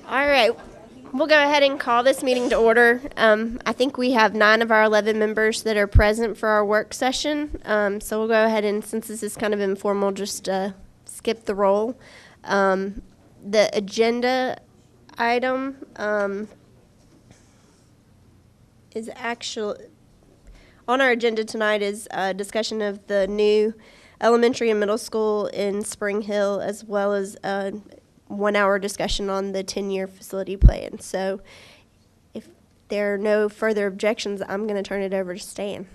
All right, we'll go ahead and call this meeting to order. I think we have 9 of our 11 members that are present for our work session. So we'll go ahead and, since this is kind of informal, just skip the roll. The agenda item is actually on our agenda tonight is a discussion of the new elementary and middle school in Spring Hill, as well as a 1-hour discussion on the 10-year facility plan. So if there are no further objections, I'm going to turn it over to Stan.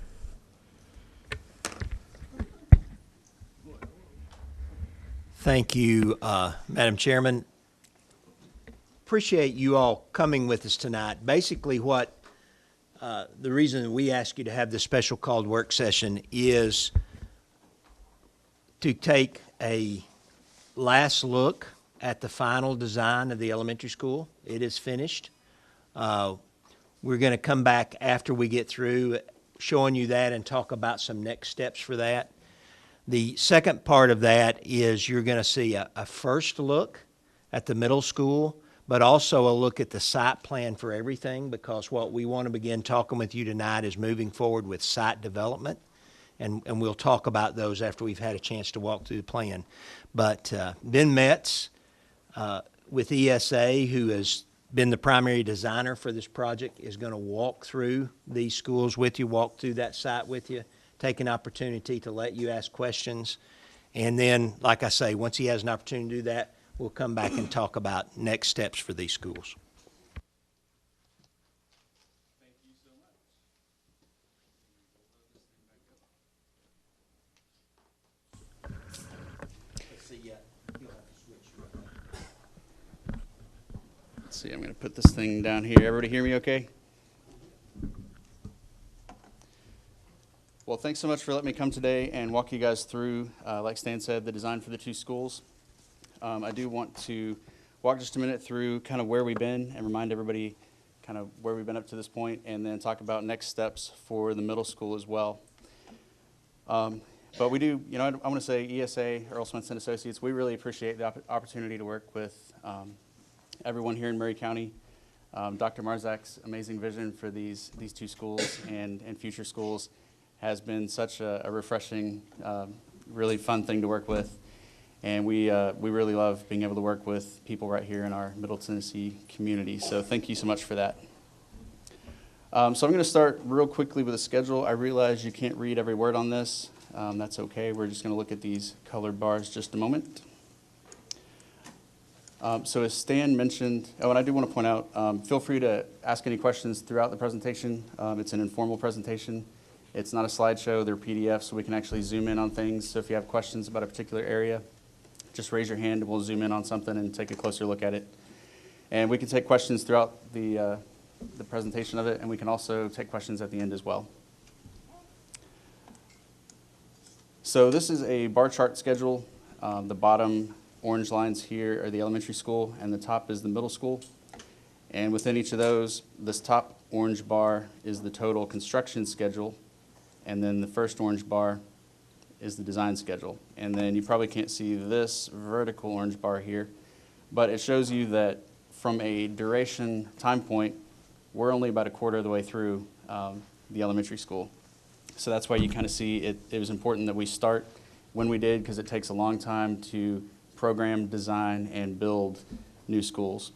Thank you, Madam Chairman. Appreciate you all coming with us tonight. Basically, the reason we ask you to have this special called work session is to take a last look at the final design of the elementary school. It is finished. We're going to come back after we get through showing you that and talk about some next steps for that. The second part of that is you're going to see a first look at the middle school, but also a look at the site plan for everything, because what we want to begin talking with you tonight is moving forward with site development, and we'll talk about those after we've had a chance to walk through the plan. But Ben Metz with ESA, who has been the primary designer for this project, is going to walk through these schools with you, walk through that site with you, take an opportunity to let you ask questions. And then, like I say, once he has an opportunity to do that, we'll come back and talk about next steps for these schools. Thank you so much. Let's see, you'll have to switch. Let's see, I'm going to put this thing down here. Everybody hear me okay? Well, thanks so much for letting me come today and walk you guys through, like Stan said, the design for the 2 schools. I do want to walk just a minute through kind of where we've been and remind everybody kind of where we've been up to this point, and then talk about next steps for the middle school as well. But we do, I want to say ESA, Earl Smith and Associates, we really appreciate the opportunity to work with everyone here in Murray County. Dr. Marzak's amazing vision for these 2 schools and future schools has been such a refreshing, really fun thing to work with. And we really love being able to work with people right here in our Middle Tennessee community. So thank you so much for that. So I'm going to start real quickly with a schedule. I realize you can't read every word on this. That's okay. We're just going to look at these colored bars just a moment. So as Stan mentioned, and I do want to point out, feel free to ask any questions throughout the presentation. It's an informal presentation. It's not a slideshow. They're PDFs, so we can actually zoom in on things. So if you have questions about a particular area, just raise your hand and we'll zoom in on something and take a closer look at it. And we can take questions throughout the presentation of it, and we can also take questions at the end as well. So this is a bar chart schedule. The bottom orange lines here are the elementary school, and the top is the middle school. And within each of those, this top orange bar is the total construction schedule, and then the first orange bar is the design schedule. And then you probably can't see this vertical orange bar here, but it shows you that from a duration time point, we're only about a quarter of the way through the elementary school. So that's why you kind of see it was important that we start when we did, because it takes a long time to program, design, and build new schools.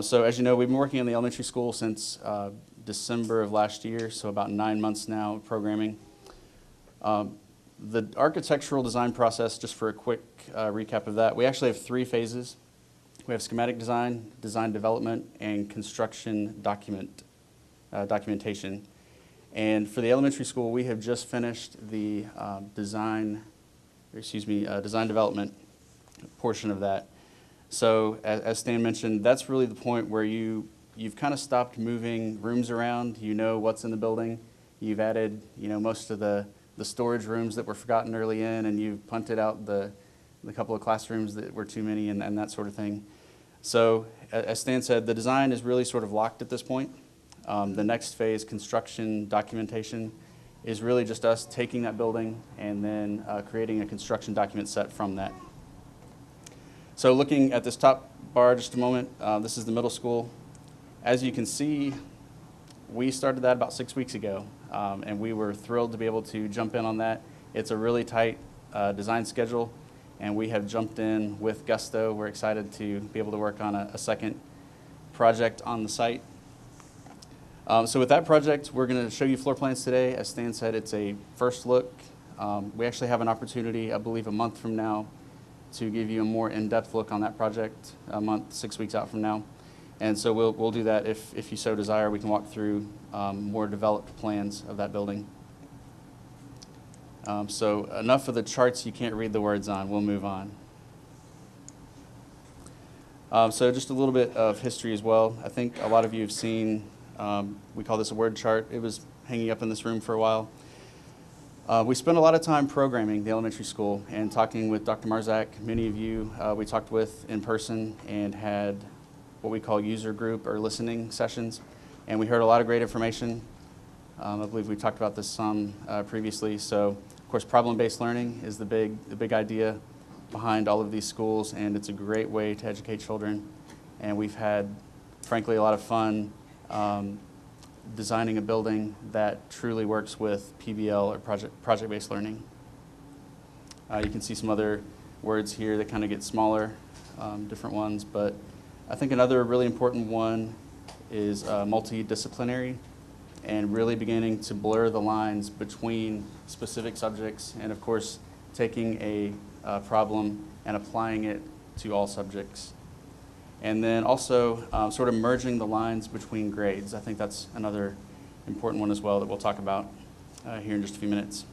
So as you know, we've been working on the elementary school since December of last year, so about 9 months now of programming. The architectural design process, just for a quick recap of that, we actually have 3 phases. We have schematic design, design development, and construction documentation. And for the elementary school, we have just finished the design development portion of that. So as Stan mentioned, that's really the point where you've kind of stopped moving rooms around. You know what's in the building. You've added, most of the storage rooms that were forgotten early in, and you've punted out the couple of classrooms that were too many and that sort of thing. So as Stan said, the design is really sort of locked at this point. The next phase, construction documentation, is really just us taking that building and then creating a construction document set from that. So looking at this top bar just a moment. This is the middle school. As you can see, we started that about 6 weeks ago, and we were thrilled to be able to jump in on that. It's a really tight design schedule, and we have jumped in with gusto. We're excited to be able to work on a second project on the site. So with that project, we're going to show you floor plans today. As Stan said, it's a first look. We actually have an opportunity, I believe, a month from now to give you a more in-depth look on that project, a month, 6 weeks out from now. And so we'll do that if you so desire. We can walk through more developed plans of that building. So enough of the charts you can't read the words on. We'll move on. So just a little bit of history as well. I think a lot of you have seen, we call this a word chart. It was hanging up in this room for a while. We spent a lot of time programming the elementary school and talking with Dr. Marzak. Many of you we talked with in person and had what we call user group or listening sessions. And we heard a lot of great information. I believe we talked about this some previously. So, of course, problem-based learning is the big idea behind all of these schools, and it's a great way to educate children. And we've had, frankly, a lot of fun designing a building that truly works with PBL or project-based learning. You can see some other words here that kind of get smaller, different ones, but I think another really important one is multidisciplinary and really beginning to blur the lines between specific subjects and, of course, taking a problem and applying it to all subjects. And then also sort of merging the lines between grades. I think that's another important one as well that we'll talk about here in just a few minutes.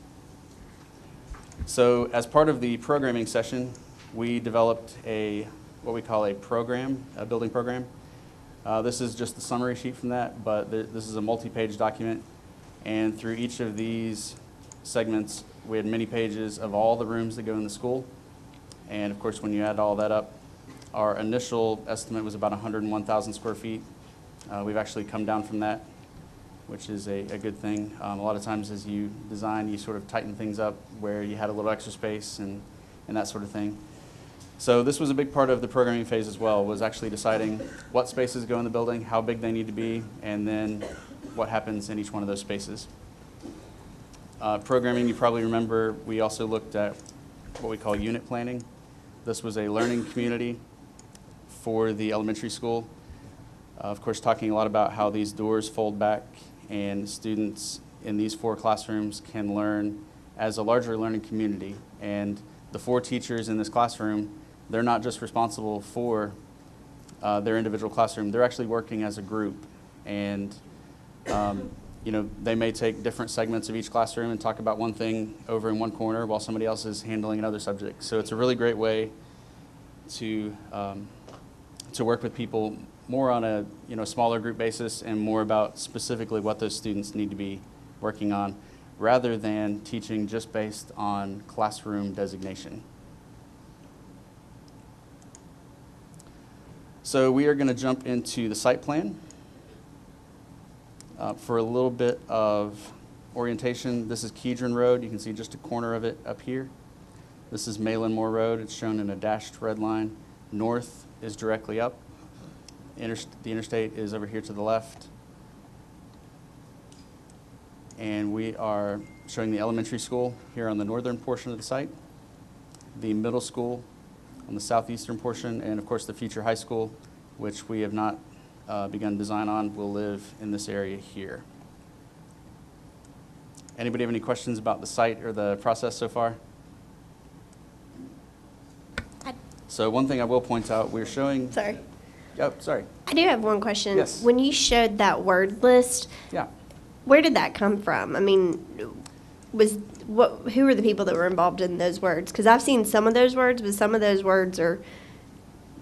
So as part of the programming session, we developed what we call a program, a building program. This is just the summary sheet from that, but this is a multi-page document. And through each of these segments, we had many pages of all the rooms that go in the school. And of course, when you add all that up, our initial estimate was about 101,000 square feet. We've actually come down from that, which is a good thing. A lot of times as you design, you sort of tighten things up where you had a little extra space and that sort of thing. So this was a big part of the programming phase as well, was actually deciding what spaces go in the building, how big they need to be, and then what happens in each one of those spaces. Programming, you probably remember, we also looked at what we call unit planning. This was a learning community for the elementary school. Of course, talking a lot about how these doors fold back and students in these 4 classrooms can learn as a larger learning community. And the 4 teachers in this classroom, they're not just responsible for their individual classroom, they're actually working as a group. And you know, they may take different segments of each classroom and talk about one thing over in one corner while somebody else is handling another subject. So it's a really great way to work with people more on a smaller group basis and more about specifically what those students need to be working on, rather than teaching just based on classroom designation. So we are going to jump into the site plan. For a little bit of orientation, this is Kedron Road. You can see just a corner of it up here. This is Malin Moore Road. It's shown in a dashed red line. North is directly up. The interstate is over here to the left. And we are showing the elementary school here on the northern portion of the site, the middle school on the southeastern portion, and of course the future high school, which we have not begun design on, will live in this area here. Anybody have any questions about the site or the process so far? So one thing I will point out, we're showing... Sorry. Oh, sorry. I do have one question. Yes. When you showed that word list, Yeah. where did that come from? I mean, who are the people that were involved in those words? Because I've seen some of those words, but some of those words are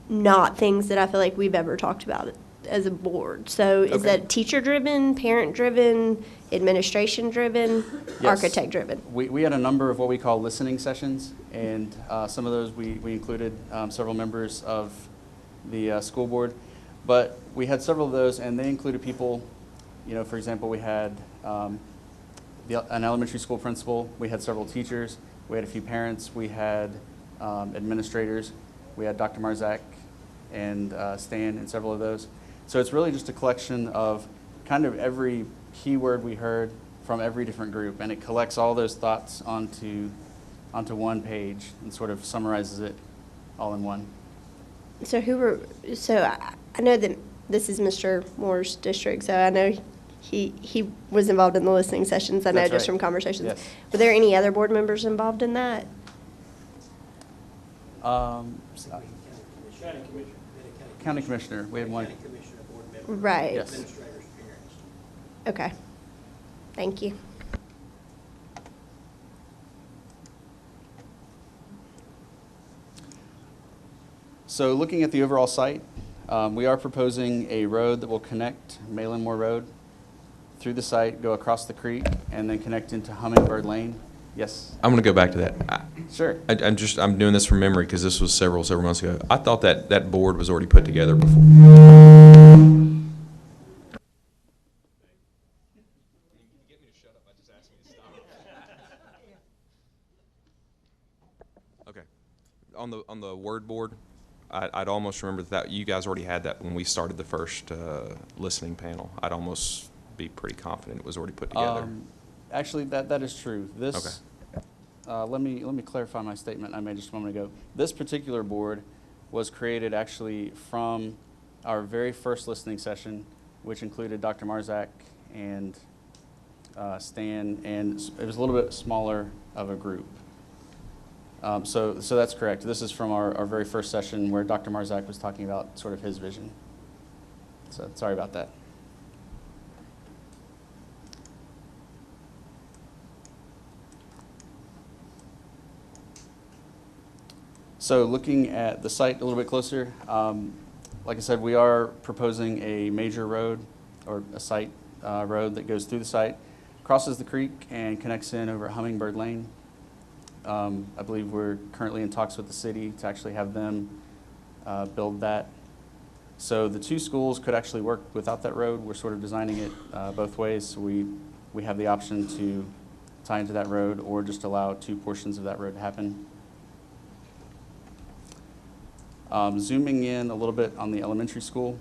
not things that I feel like we've ever talked about as a board. So is Okay. that teacher-driven, parent-driven, administration-driven, Yes. architect-driven? We had a number of what we call listening sessions, and some of those we included several members of the school board. But we had several of those, and they included people, for example, we had an elementary school principal, we had several teachers, we had a few parents, we had administrators, we had Dr. Marzak, and Stan in several of those. So it's really just a collection of kind of every keyword we heard from every different group, and it collects all those thoughts onto one page and sort of summarizes it all in one. So I know that this is Mr. Moore's district, so I know he was involved in the listening sessions. I know That's just right. from conversations. Yes. Were there any other board members involved in that? County Commissioner, we had one. County Commissioner, board member. Right. Yes. Administrators, parents. Okay. Thank you. So looking at the overall site, we are proposing a road that will connect Malinmore Road through the site, go across the creek, and then connect into Hummingbird Lane. Yes, I'm going to go back to that. sure. I'm doing this from memory because this was several months ago. I thought that board was already put together before. Okay. On the word board, I'd almost remember that you guys already had that when we started the first listening panel. I'd almost be pretty confident it was already put together. Actually, that is true. This, let me clarify my statement I made just a moment ago. This particular board was created actually from our very first listening session, which included Dr. Marzak and Stan, and it was a little bit smaller of a group. So that's correct. This is from our very first session where Dr. Marzak was talking about sort of his vision. So sorry about that. So looking at the site a little bit closer, like I said, we are proposing a major road or a site road that goes through the site, crosses the creek, and connects in over Hummingbird Lane. I believe we're currently in talks with the city to actually have them build that. So the two schools could actually work without that road. We're sort of designing it both ways. So we have the option to tie into that road or just allow two portions of that road to happen. Zooming in a little bit on the elementary school.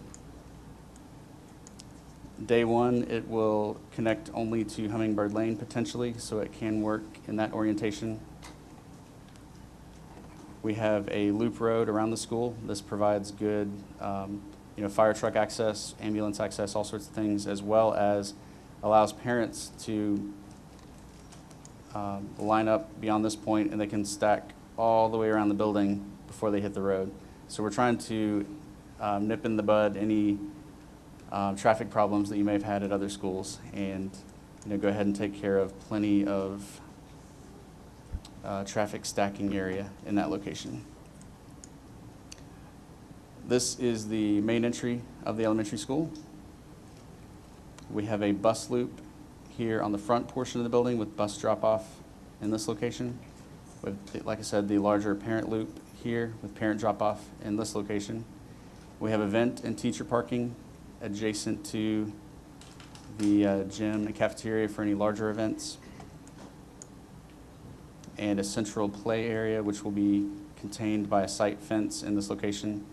Day one, it will connect only to Hummingbird Lane potentially, so it can work in that orientation. We have a loop road around the school. This provides good fire truck access, ambulance access, all sorts of things, as well as allows parents to line up beyond this point, and they can stack all the way around the building before they hit the road. So we're trying to nip in the bud any traffic problems that you may have had at other schools, and go ahead and take care of plenty of traffic stacking area in that location. This is the main entry of the elementary school. We have a bus loop here on the front portion of the building with bus drop-off in this location. With, like I said, the larger parent loop here with parent drop-off in this location. We have event and teacher parking adjacent to the gym and cafeteria for any larger events, and a central play area which will be contained by a site fence in this location.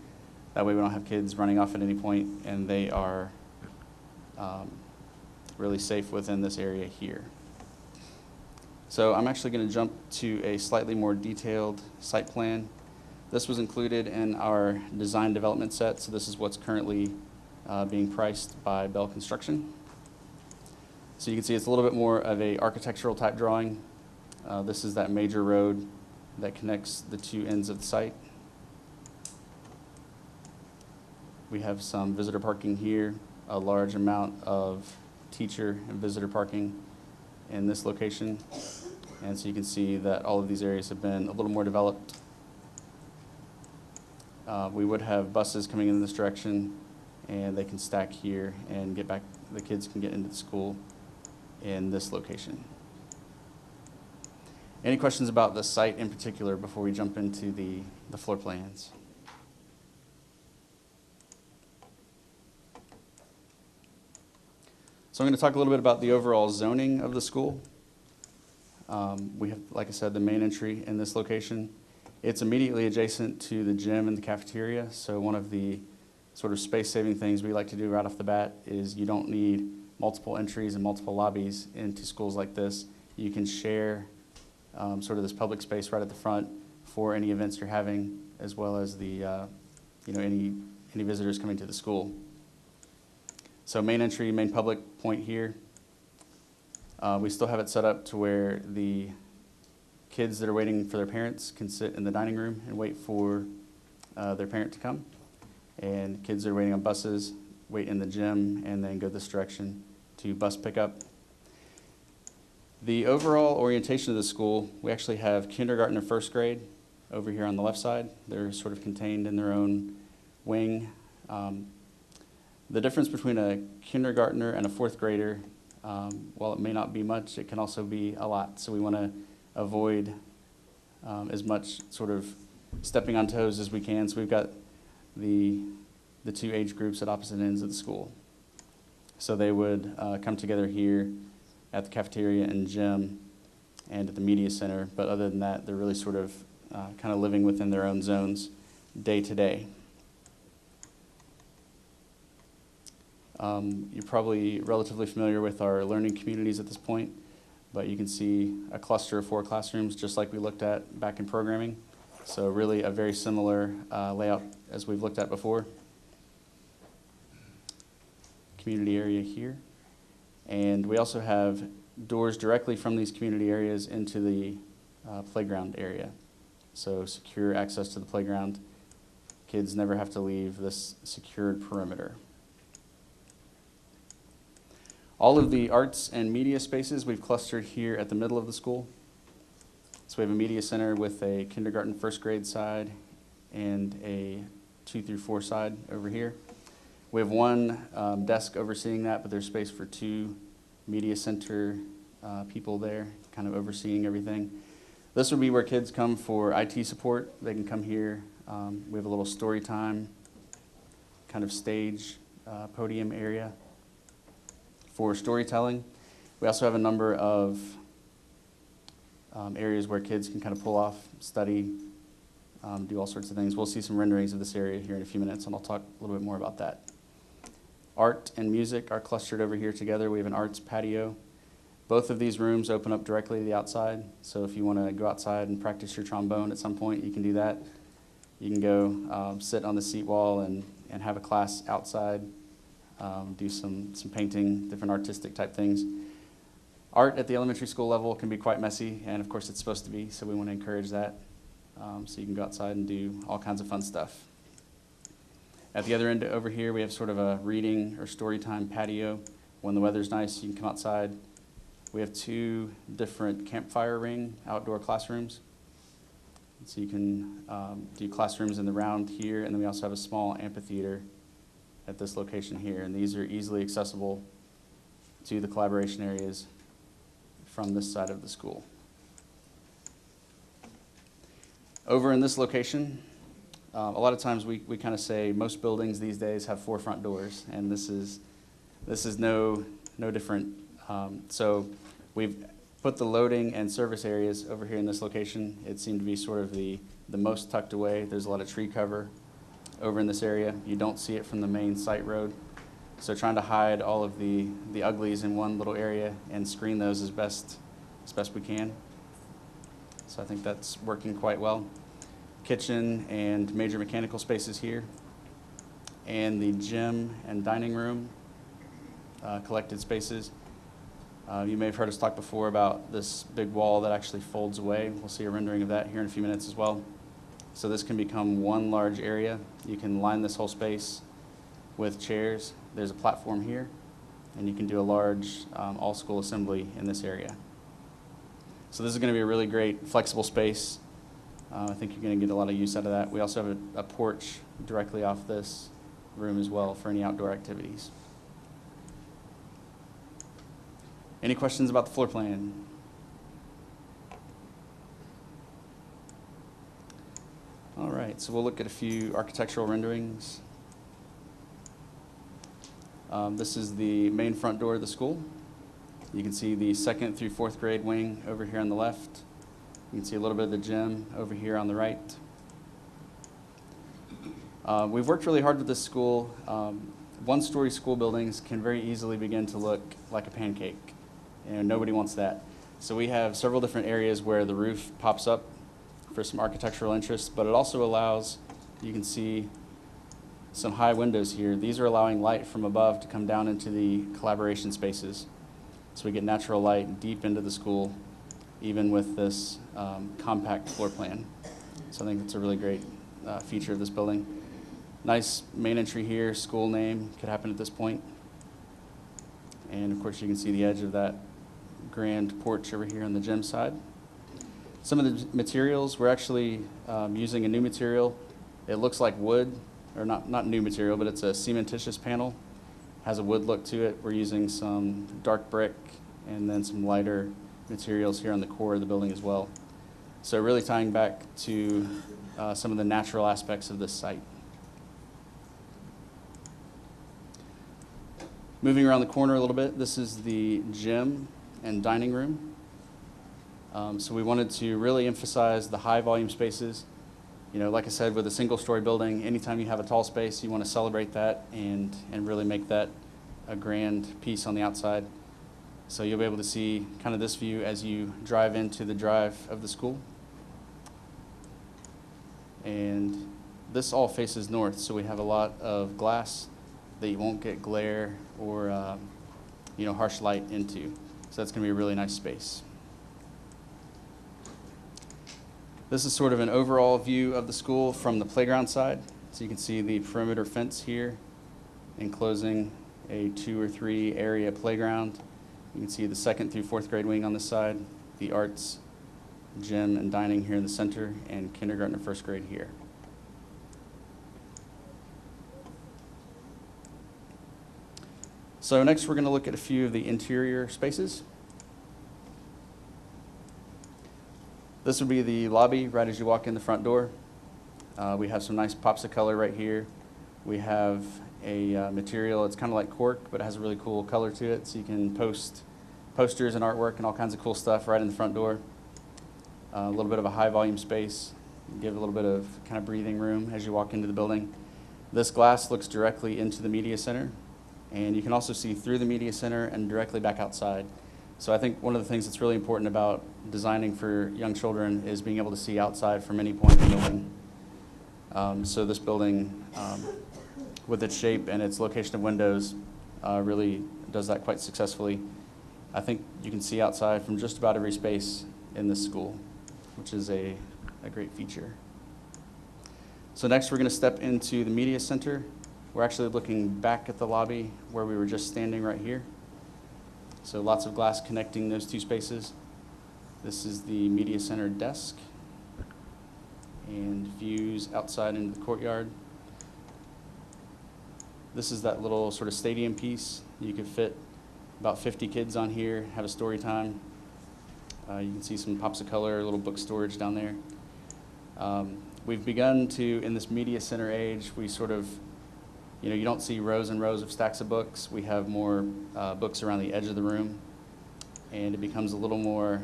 That way we don't have kids running off at any point, and they are really safe within this area here. So I'm actually going to jump to a slightly more detailed site plan. This was included in our design development set, so this is what's currently being priced by Bell Construction. So you can see it's a little bit more of a architectural type drawing. This is that major road that connects the two ends of the site. We have some visitor parking here, a large amount of teacher and visitor parking in this location. And so you can see that all of these areas have been a little more developed. We would have buses coming in this direction, and they can stack here and get back. The kids can get into the school in this location. Any questions about the site in particular before we jump into the floor plans? So I'm going to talk a little bit about the overall zoning of the school. We have, like I said, the main entry in this location. It's immediately adjacent to the gym and the cafeteria, so one of the sort of space-saving things we like to do right off the bat is you don't need multiple entries and multiple lobbies into schools like this. You can share sort of this public space right at the front for any events you're having, as well as the any visitors coming to the school. So main entry, main public point here. We still have it set up to where the kids that are waiting for their parents can sit in the dining room and wait for their parent to come. And kids that are waiting on buses wait in the gym and then go this direction to bus pickup. The overall orientation of the school, we actually have kindergarten and first grade over here on the left side. They're sort of contained in their own wing. The difference between a kindergartner and a fourth grader, while it may not be much, it can also be a lot. So we want to avoid as much sort of stepping on toes as we can. So we've got the two age groups at opposite ends of the school. So they would come together here at the cafeteria and gym and at the media center. But other than that, they're really sort of kind of living within their own zones day to day. You're probably relatively familiar with our learning communities at this point, but you can see a cluster of 4 classrooms just like we looked at back in programming. So really a very similar layout as we've looked at before. Community area here. And we also have doors directly from these community areas into the playground area. So secure access to the playground. Kids never have to leave this secured perimeter. All of the arts and media spaces we've clustered here at the middle of the school. So we have a media center with a kindergarten first grade side and a 2 through 4 side over here. We have one desk overseeing that, but there's space for 2 media center people there, kind of overseeing everything. This would be where kids come for IT support. They can come here. We have a little story time, kind of stage podium area for storytelling. We also have a number of areas where kids can kind of pull off, study, do all sorts of things. We'll see some renderings of this area here in a few minutes, and I'll talk a little bit more about that. Art and music are clustered over here together. We have an arts patio. Both of these rooms open up directly to the outside, so if you want to go outside and practice your trombone at some point, you can do that. You can go sit on the seat wall and have a class outside, do some painting, different artistic type things. Art at the elementary school level can be quite messy, and of course it's supposed to be, so we want to encourage that. So you can go outside and do all kinds of fun stuff. At the other end over here, we have sort of a reading or story time patio. When the weather's nice, you can come outside. We have 2 different campfire ring outdoor classrooms. So you can do classrooms in the round here, and then we also have a small amphitheater at this location here, and these are easily accessible to the collaboration areas from this side of the school. Over in this location, a lot of times we kind of say most buildings these days have 4 front doors, and this is no different. So we've put the loading and service areas over here in this location. It seemed to be sort of the most tucked away. There's a lot of tree cover over in this area. You don't see it from the main site road. So trying to hide all of the uglies in one little area and screen those as best we can. So I think that's working quite well. Kitchen and major mechanical spaces here. And the gym and dining room collected spaces. You may have heard us talk before about this big wall that actually folds away. We'll see a rendering of that here in a few minutes as well. So this can become one large area. You can line this whole space with chairs. There's a platform here, and you can do a large all-school assembly in this area. So this is going to be a really great flexible space. I think you're going to get a lot of use out of that. We also have a porch directly off this room as well for any outdoor activities. Any questions about the floor plan? All right, so we'll look at a few architectural renderings. This is the main front door of the school. You can see the 2nd through 4th grade wing over here on the left. You can see a little bit of the gym over here on the right. We've worked really hard with this school. One-story school buildings can very easily begin to look like a pancake. Nobody wants that. So we have several different areas where the roof pops up for some architectural interest, but it also allows, you can see some high windows here. These are allowing light from above to come down into the collaboration spaces. So we get natural light deep into the school, even with this compact floor plan. So I think it's a really great feature of this building. Nice main entry here, school name could happen at this point. And of course you can see the edge of that grand porch over here on the gym side. Some of the materials, we're actually using a new material. It looks like wood, or not new material, but it's a cementitious panel. Has a wood look to it. We're using some dark brick and then some lighter materials here on the core of the building as well. So really tying back to some of the natural aspects of this site. Moving around the corner a little bit, this is the gym and dining room. So we wanted to really emphasize the high volume spaces. Like I said, with a single story building, anytime you have a tall space, you want to celebrate that and really make that a grand piece on the outside. So you'll be able to see kind of this view as you drive into the drive of the school. And this all faces north, so we have a lot of glass that you won't get glare or harsh light into. So that's going to be a really nice space. This is sort of an overall view of the school from the playground side. So you can see the perimeter fence here enclosing a 2 or 3 area playground. You can see the 2nd through 4th grade wing on this side, the arts, gym, and dining here in the center, and kindergarten and 1st grade here. So next we're going to look at a few of the interior spaces. This would be the lobby right as you walk in the front door. We have some nice pops of color right here. We have a material, it's kind of like cork, but it has a really cool color to it, so you can post posters and artwork and all kinds of cool stuff right in the front door. A little bit of a high volume space, give a little bit of kind of breathing room as you walk into the building. This glass looks directly into the media center, and you can also see through the media center and directly back outside. So I think one of the things that's really important about designing for young children is being able to see outside from any point in the building. So this building, with its shape and its location of windows, really does that quite successfully. I think you can see outside from just about every space in this school, which is a great feature. So next we're going to step into the media center. We're actually looking back at the lobby where we were just standing right here. So lots of glass connecting those 2 spaces. This is the media center desk and views outside into the courtyard. This is that little sort of stadium piece. You could fit about 50 kids on here, have a story time. You can see some pops of color, a little book storage down there. We've begun to, in this media center age, we sort of, you don't see rows and rows of stacks of books. We have more books around the edge of the room, and it becomes a little more,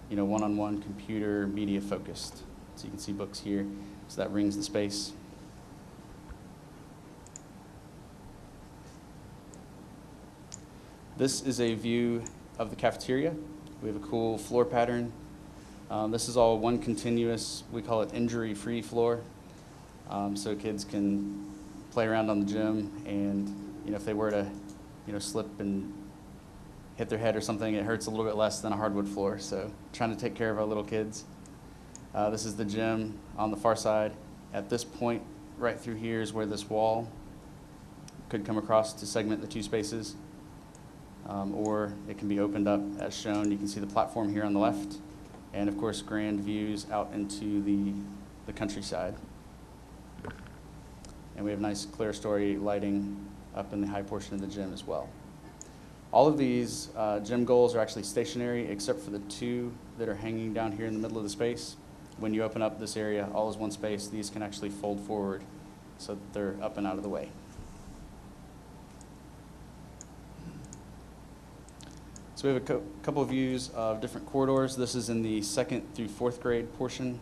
one-on-one computer media focused. So you can see books here, so that rings the space. This is a view of the cafeteria. We have a cool floor pattern. This is all one continuous, we call it injury-free floor, so kids can play around on the gym, and if they were to slip and hit their head or something, it hurts a little bit less than a hardwood floor. So trying to take care of our little kids. This is the gym on the far side. At this point right through here is where this wall could come across to segment the 2 spaces, or it can be opened up as shown. You can see the platform here on the left, and of course grand views out into the countryside. And we have nice Clerestory lighting up in the high portion of the gym as well. All of these gym goals are actually stationary except for the 2 that are hanging down here in the middle of the space. When you open up this area, all is one space. These can actually fold forward so that they're up and out of the way. So we have a couple of views of different corridors. This is in the 2nd through 4th grade portion.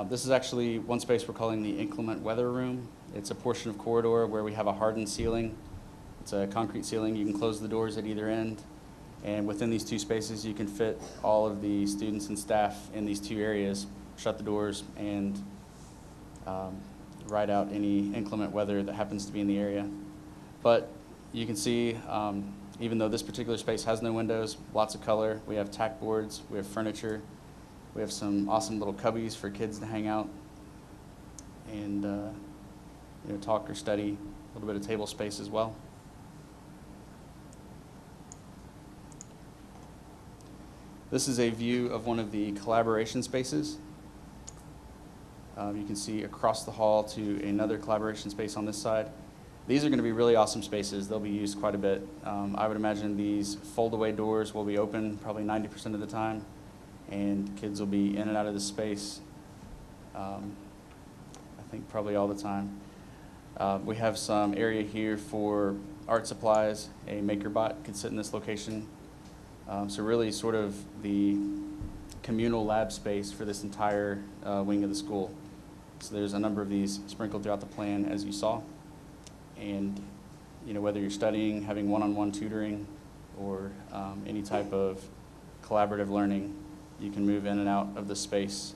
This is actually one space we're calling the Inclement weather room. It's a portion of corridor where we have a hardened ceiling. It's a concrete ceiling. You can close the doors at either end. And within these two spaces, you can fit all of the students and staff in these two areas, shut the doors, and ride out any inclement weather that happens to be in the area. But you can see, even though this particular space has no windows, lots of color. We have tack boards, we have furniture, we have some awesome little cubbies for kids to hang out and talk or study, a little bit of table space as well. This is a view of one of the collaboration spaces. You can see across the hall to another collaboration space on this side. These are going to be really awesome spaces. They'll be used quite a bit. I would imagine these fold-away doors will be open probably 90% of the time, and kids will be in and out of this space, I think probably all the time. We have some area here for art supplies. A MakerBot could sit in this location. So really sort of the communal lab space for this entire wing of the school. So there's a number of these sprinkled throughout the plan, as you saw. And whether you're studying, having one-on-one tutoring, or any type of collaborative learning, you can move in and out of the space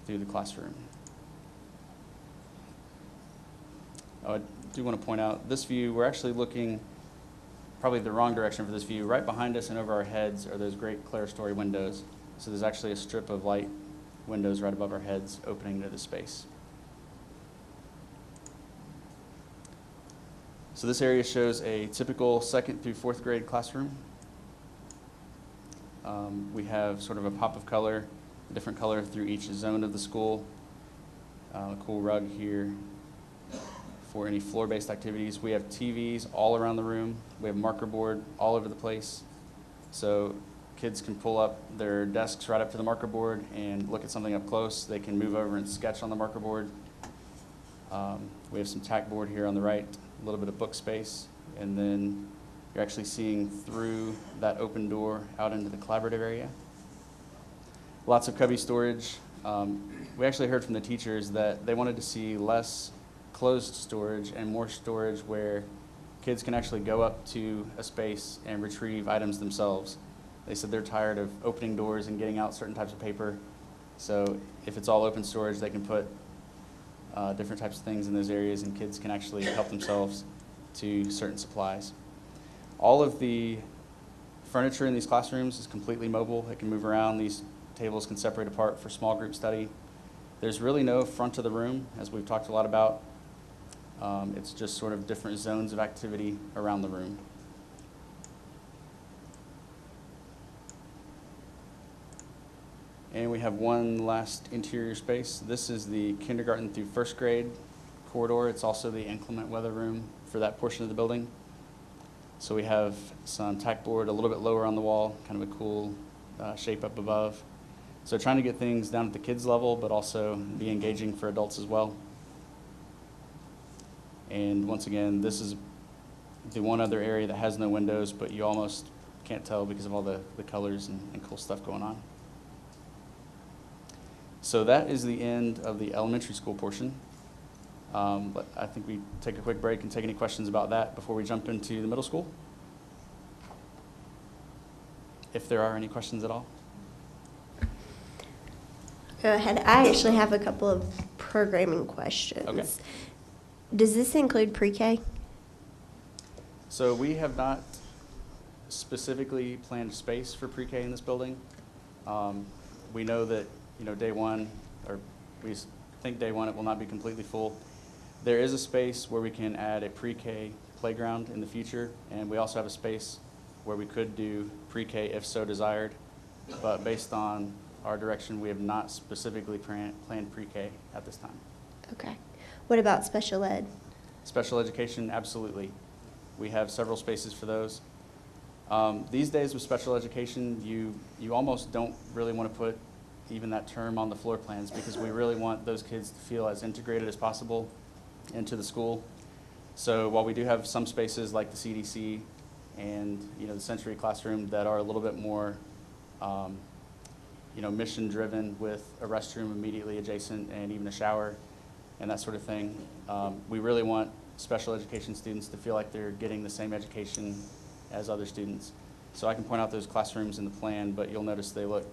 through the classroom. I do want to point out this view, we're actually looking probably the wrong direction for this view. Right behind us and over our heads are those great Clerestory windows. So there's actually a strip of light windows right above our heads opening into the space. So this area shows a typical 2nd through 4th grade classroom. We have sort of a pop of color, a different color through each zone of the school. A cool rug here for any floor-based activities. We have TVs all around the room. We have marker board all over the place. So kids can pull up their desks right up to the marker board and look at something up close. They can move over and sketch on the marker board. We have some tack board here on the right, a little bit of book space, and then you're actually seeing through that open door out into the collaborative area. Lots of cubby storage. We actually heard from the teachers that they wanted to see less closed storage and more storage where kids can actually go up to a space and retrieve items themselves. They said they're tired of opening doors and getting out certain types of paper. So if it's all open storage, they can put different types of things in those areas, and kids can actually help themselves to certain supplies. All of the furniture in these classrooms is completely mobile. It can move around. These tables can separate apart for small group study. There's really no front of the room, as we've talked a lot about. It's just sort of different zones of activity around the room. And we have one last interior space. This is the kindergarten through 1st grade corridor. It's also the inclement weather room for that portion of the building. So we have some tack board a little bit lower on the wall, kind of a cool shape up above. So trying to get things down at the kids level, but also be engaging for adults as well. And once again, this is the one other area that has no windows, but you almost can't tell because of all the colors and cool stuff going on. So that is the end of the elementary school portion. But I think we take a quick break and take any questions about that before we jump into the middle school. If there are any questions at all. Go ahead. I actually have a couple of programming questions. Okay. Does this include pre-K? So we have not specifically planned space for pre-K in this building. We know that, day one, or we think day one it will not be completely full. There is a space where we can add a pre-K playground in the future, and we also have a space where we could do pre-K if so desired. But based on our direction, we have not specifically planned pre-K at this time. Okay. What about special ed? Special education, absolutely. We have several spaces for those. These days with special education, you almost don't really want to put even that term on the floor plans because we really want those kids to feel as integrated as possible into the school. So while we do have some spaces like the CDC and, the Century classroom that are a little bit more, mission-driven with a restroom immediately adjacent and even a shower and that sort of thing. We really want special education students to feel like they're getting the same education as other students. So I can point out those classrooms in the plan, but you'll notice they look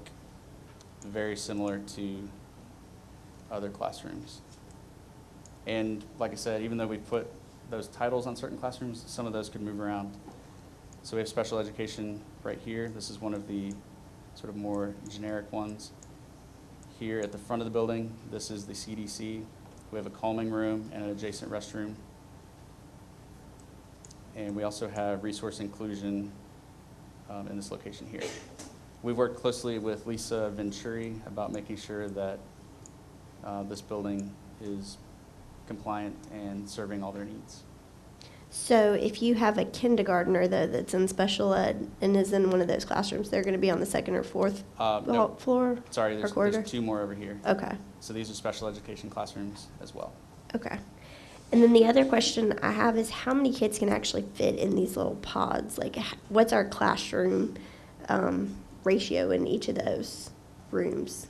very similar to other classrooms. And like I said, even though we put those titles on certain classrooms, some of those could move around. So we have special education right here. This is one of the sort of more generic ones. Here at the front of the building, this is the CDC. We have a calming room and an adjacent restroom. And we also have resource inclusion in this location here. We've worked closely with Lisa Venturi about making sure that this building is compliant and serving all their needs. So if you have a kindergartner, though, that's in special ed and is in one of those classrooms, they're going to be on the second or fourth No. floor? Sorry, or there's corridor? 2 more over here. Okay, So these are special education classrooms as well. okay. And then the other question I have is how many kids can actually fit in these little pods? Like, what's our classroom ratio in each of those rooms?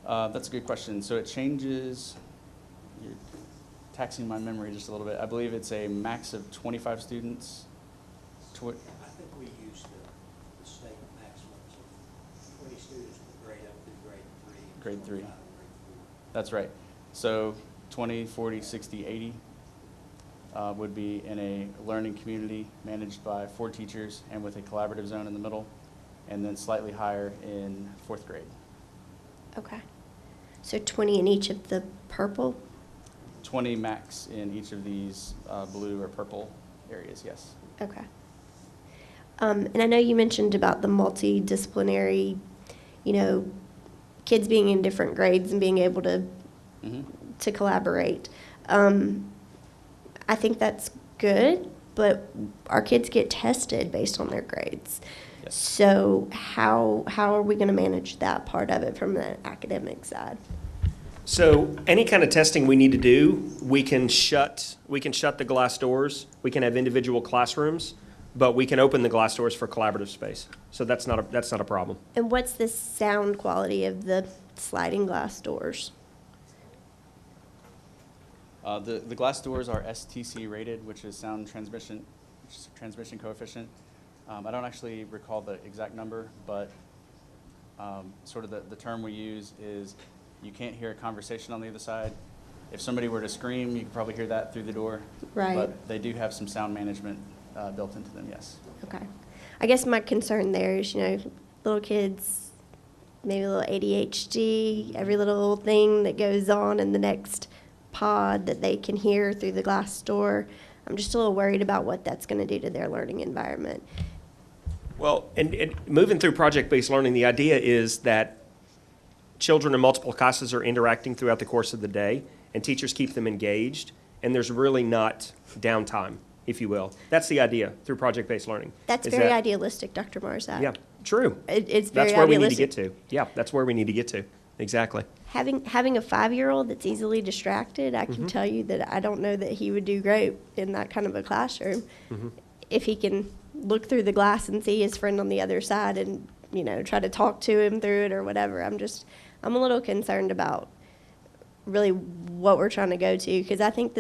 That's a good question. So it changes, you're taxing my memory just a little bit. I believe it's a max of 25 students. I think we used the state maximums of 20 students per grade up through grade 3. Grade 3. That's right. So 20, 40, 60, 80 would be in a learning community managed by 4 teachers and with a collaborative zone in the middle, and then slightly higher in 4th grade. Okay. So 20 in each of the purple? 20 max in each of these blue or purple areas, yes. Okay. And I know you mentioned about the multidisciplinary, kids being in different grades and being able to to collaborate. I think that's good, but our kids get tested based on their grades. Yes. So how are we going to manage that part of it from the academic side? So any kind of testing we need to do, we can shut the glass doors. We can have individual classrooms, but we can open the glass doors for collaborative space. So that's not a problem. And what's the sound quality of the sliding glass doors? The glass doors are STC rated, which is transmission coefficient. I don't actually recall the exact number, but sort of the term we use is you can't hear a conversation on the other side. If somebody were to scream, you could probably hear that through the door. Right. But they do have some sound management built into them, yes. Okay. I guess my concern there is, little kids, maybe a little ADHD, every little thing that goes on in the next pod that they can hear through the glass door. I'm just a little worried about what that's going to do to their learning environment. Well, and moving through project-based learning, the idea is that children in multiple classes are interacting throughout the course of the day, and teachers keep them engaged, and there's really not downtime, if you will. That's the idea through project-based learning. That's is very that- idealistic, Dr. Marzak. Yeah, true. It's very That's where we need to idealistic. get to. Yeah, that's where we need to get to. Exactly. Having a 5-year-old that's easily distracted, I can tell you that I don't know that he would do great in that kind of a classroom. If he can look through the glass and see his friend on the other side and, try to talk to him through it or whatever. I'm a little concerned about really what we're trying to go to, because I think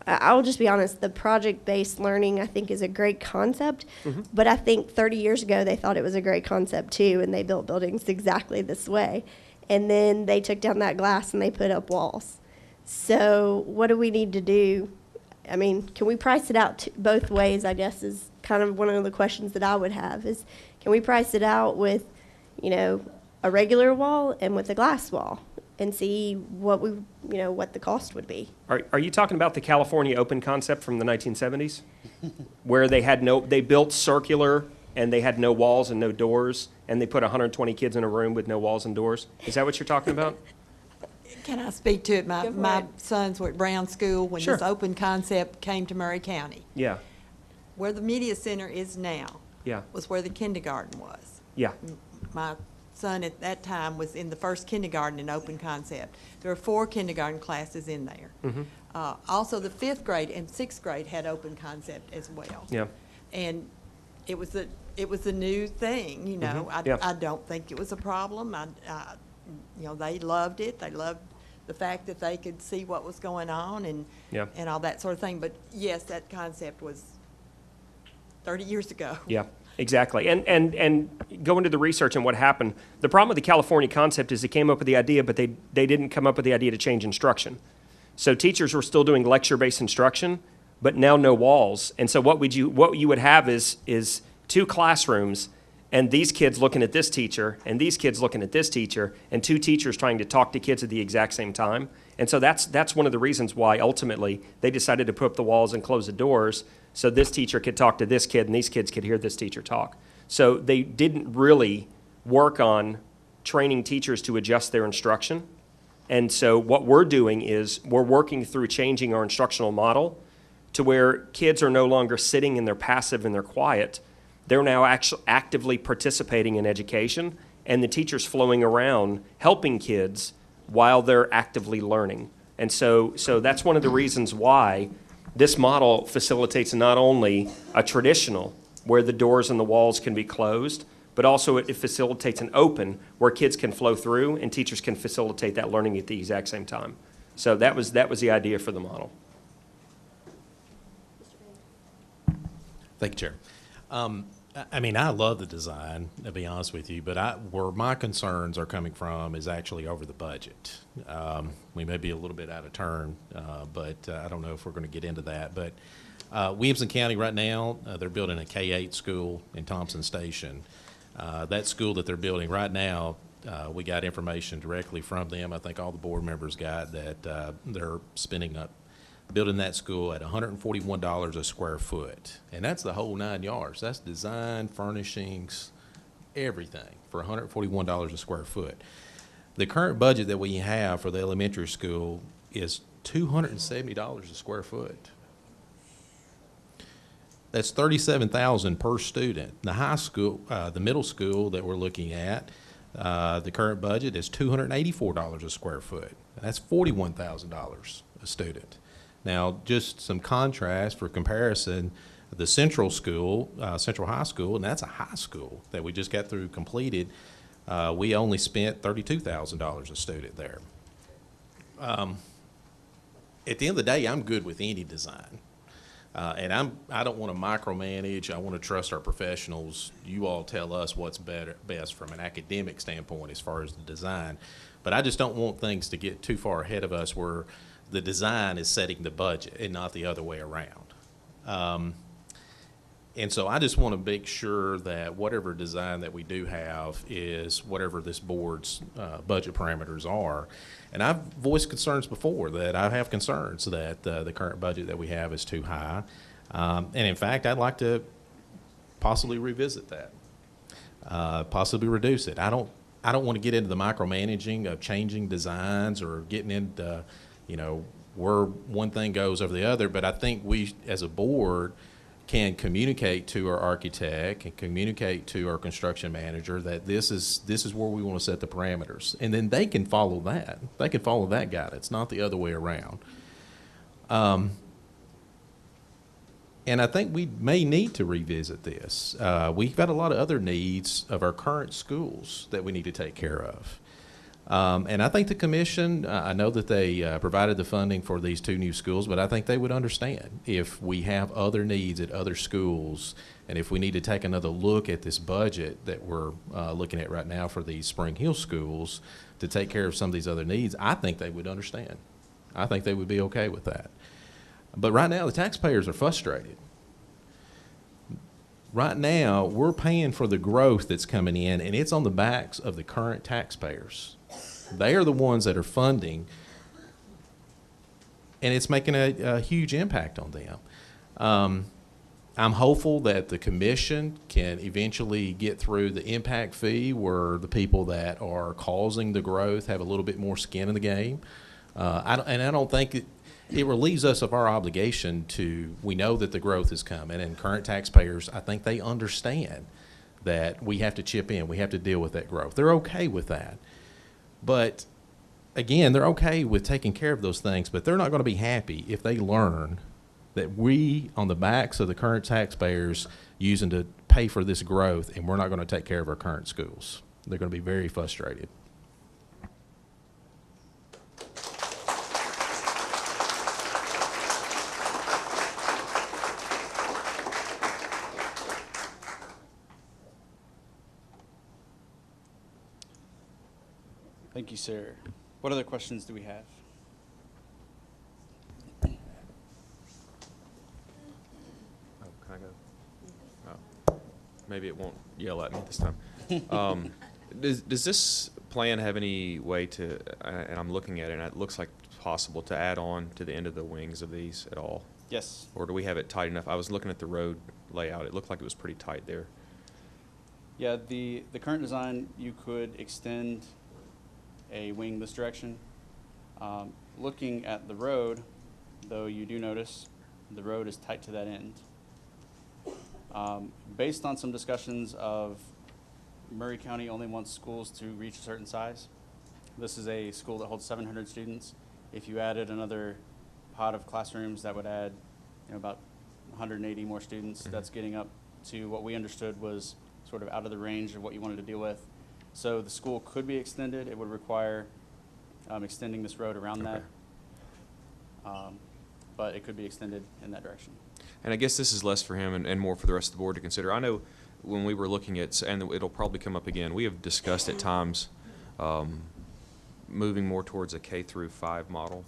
I'll just be honest, the project-based learning I think is a great concept, but I think 30 years ago they thought it was a great concept too, and they built buildings exactly this way. And then they took down that glass and they put up walls. So what do we need to do? I mean, can we price it out both ways, I guess, is kind of one of the questions that I would have is, can we price it out with, a regular wall and with a glass wall and see what what the cost would be? Are you talking about the California open concept from the 1970s? Where they built circular and they had no walls and no doors, and they put 120 kids in a room with no walls and doors? Is that what you're talking about? Can I speak to it? Go for My it. sons were at Brown School when Sure. this open concept came to Murray County. Yeah, Where the media center is now yeah, was where the kindergarten was. yeah. My son at that time was in the first kindergarten in open concept. There were 4 kindergarten classes in there. Also, the 5th grade and 6th grade had open concept as well. Yeah. And it was a new thing, you know. Yeah. I don't think it was a problem. You know, they loved it. They loved the fact that they could see what was going on and Yeah. and all that sort of thing. But yes, that concept was 30 years ago. Yeah, exactly. And go into the research and what happened. The problem with the California concept is they came up with the idea, but they didn't come up with the idea to change instruction. So teachers were still doing lecture-based instruction, but now no walls. And so what you would have is 2 classrooms, and these kids looking at this teacher, and these kids looking at this teacher, and 2 teachers trying to talk to kids at the exact same time. And so that's one of the reasons why ultimately they decided to put up the walls and close the doors so this teacher could talk to this kid and these kids could hear this teacher talk. So they didn't really work on training teachers to adjust their instruction. And so what we're doing is we're working through changing our instructional model to where kids are no longer sitting and they're passive and they're quiet. They're now actually actively participating in education, and the teacher's flowing around helping kids while they're actively learning. And so that's one of the reasons why this model facilitates not only a traditional, where the doors and the walls can be closed, but also it facilitates an open, where kids can flow through and teachers can facilitate that learning at the exact same time. So that was the idea for the model. Thank you, Chair. I mean, I love the design, to be honest with you, but where my concerns are coming from is actually over the budget. We may be a little bit out of turn, but I don't know if we're going to get into that. But Williamson County right now, they're building a K-8 school in Thompson Station. That school that they're building right now, we got information directly from them. I think all the board members got that they're building that school at $141 a square foot. And that's the whole 9 yards. That's design, furnishings, everything for $141 a square foot. The current budget that we have for the elementary school is $270 a square foot. That's $37,000 per student. The high school, the middle school that we're looking at, the current budget is $284 a square foot. That's $41,000 a student. Now, just some contrast for comparison, the Central School, Central High School, and that's a high school that we just got through completed, we only spent $32,000 a student there. At the end of the day, I'm good with any design. And I don't want to micromanage. I want to trust our professionals. You all tell us what's best from an academic standpoint as far as the design. But I just don't want things to get too far ahead of us where the design is setting the budget and not the other way around. And so I just want to make sure that whatever design that we do have is whatever this board's budget parameters are. And I've voiced concerns before that I have concerns that the current budget that we have is too high. And in fact, I'd like to possibly revisit that, possibly reduce it. I don't want to get into the micromanaging of changing designs or getting into, where one thing goes over the other. But I think we, as a board, can communicate to our architect and communicate to our construction manager that this is where we want to set the parameters, and then they can follow that. They can follow that guidance, not the other way around. And I think we may need to revisit this. We've got a lot of other needs of our current schools that we need to take care of. And I think the commission, I know that they provided the funding for these 2 new schools, but I think they would understand if we have other needs at other schools, and if we need to take another look at this budget that we're looking at right now for these Spring Hill schools to take care of some of these other needs. I think they would understand. I think they would be okay with that. But right now, the taxpayers are frustrated. Right now, we're paying for the growth that's coming in, and it's on the backs of the current taxpayers. They are the ones that are funding, and it's making a huge impact on them. I'm hopeful that the commission can eventually get through the impact fee where the people that are causing the growth have a little bit more skin in the game. I don't think it relieves us of our obligation we know that the growth is coming, and current taxpayers, I think they understand that we have to chip in, we have to deal with that growth. They're okay with that. But again, they're okay with taking care of those things, but they're not going to be happy if they learn that we, on the backs of the current taxpayers, using to pay for this growth, and we're not going to take care of our current schools. They're going to be very frustrated. Thank you, sir. What other questions do we have? Oh, can I go? Oh, maybe it won't yell at me this time. Does this plan have any way to, and I'm looking at it, and it looks like it's possible to add on to the end of the wings of these at all? Yes. Or do we have it tight enough? I was looking at the road layout. It looked like it was pretty tight there. Yeah, the current design, you could extend a wing this direction. Looking at the road, though, you do notice the road is tight to that end. Based on some discussions of Murray County only wants schools to reach a certain size. This is a school that holds 700 students. If you added another pod of classrooms, that would add, about 180 more students. Mm-hmm. That's getting up to what we understood was sort of out of the range of what you wanted to deal with. So the school could be extended. It would require extending this road around that. But it could be extended in that direction. And I guess this is less for him and more for the rest of the board to consider. I know when we were looking at, and it'll probably come up again, we have discussed at times moving more towards a K through 5 model.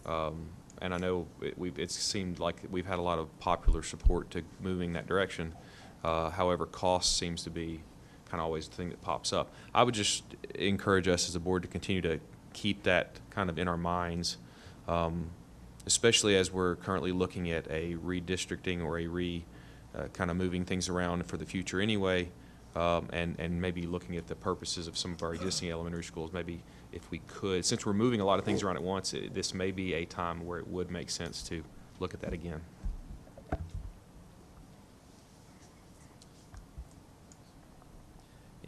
And I know it seemed like we've had a lot of popular support to moving that direction. However, cost seems to be kind of always the thing that pops up. I would just encourage us as a board to continue to keep that kind of in our minds, especially as we're currently looking at a redistricting or a kind of moving things around for the future anyway, and maybe looking at the purposes of some of our existing elementary schools. Maybe if we could, since we're moving a lot of things around at once, this may be a time where it would make sense to look at that again.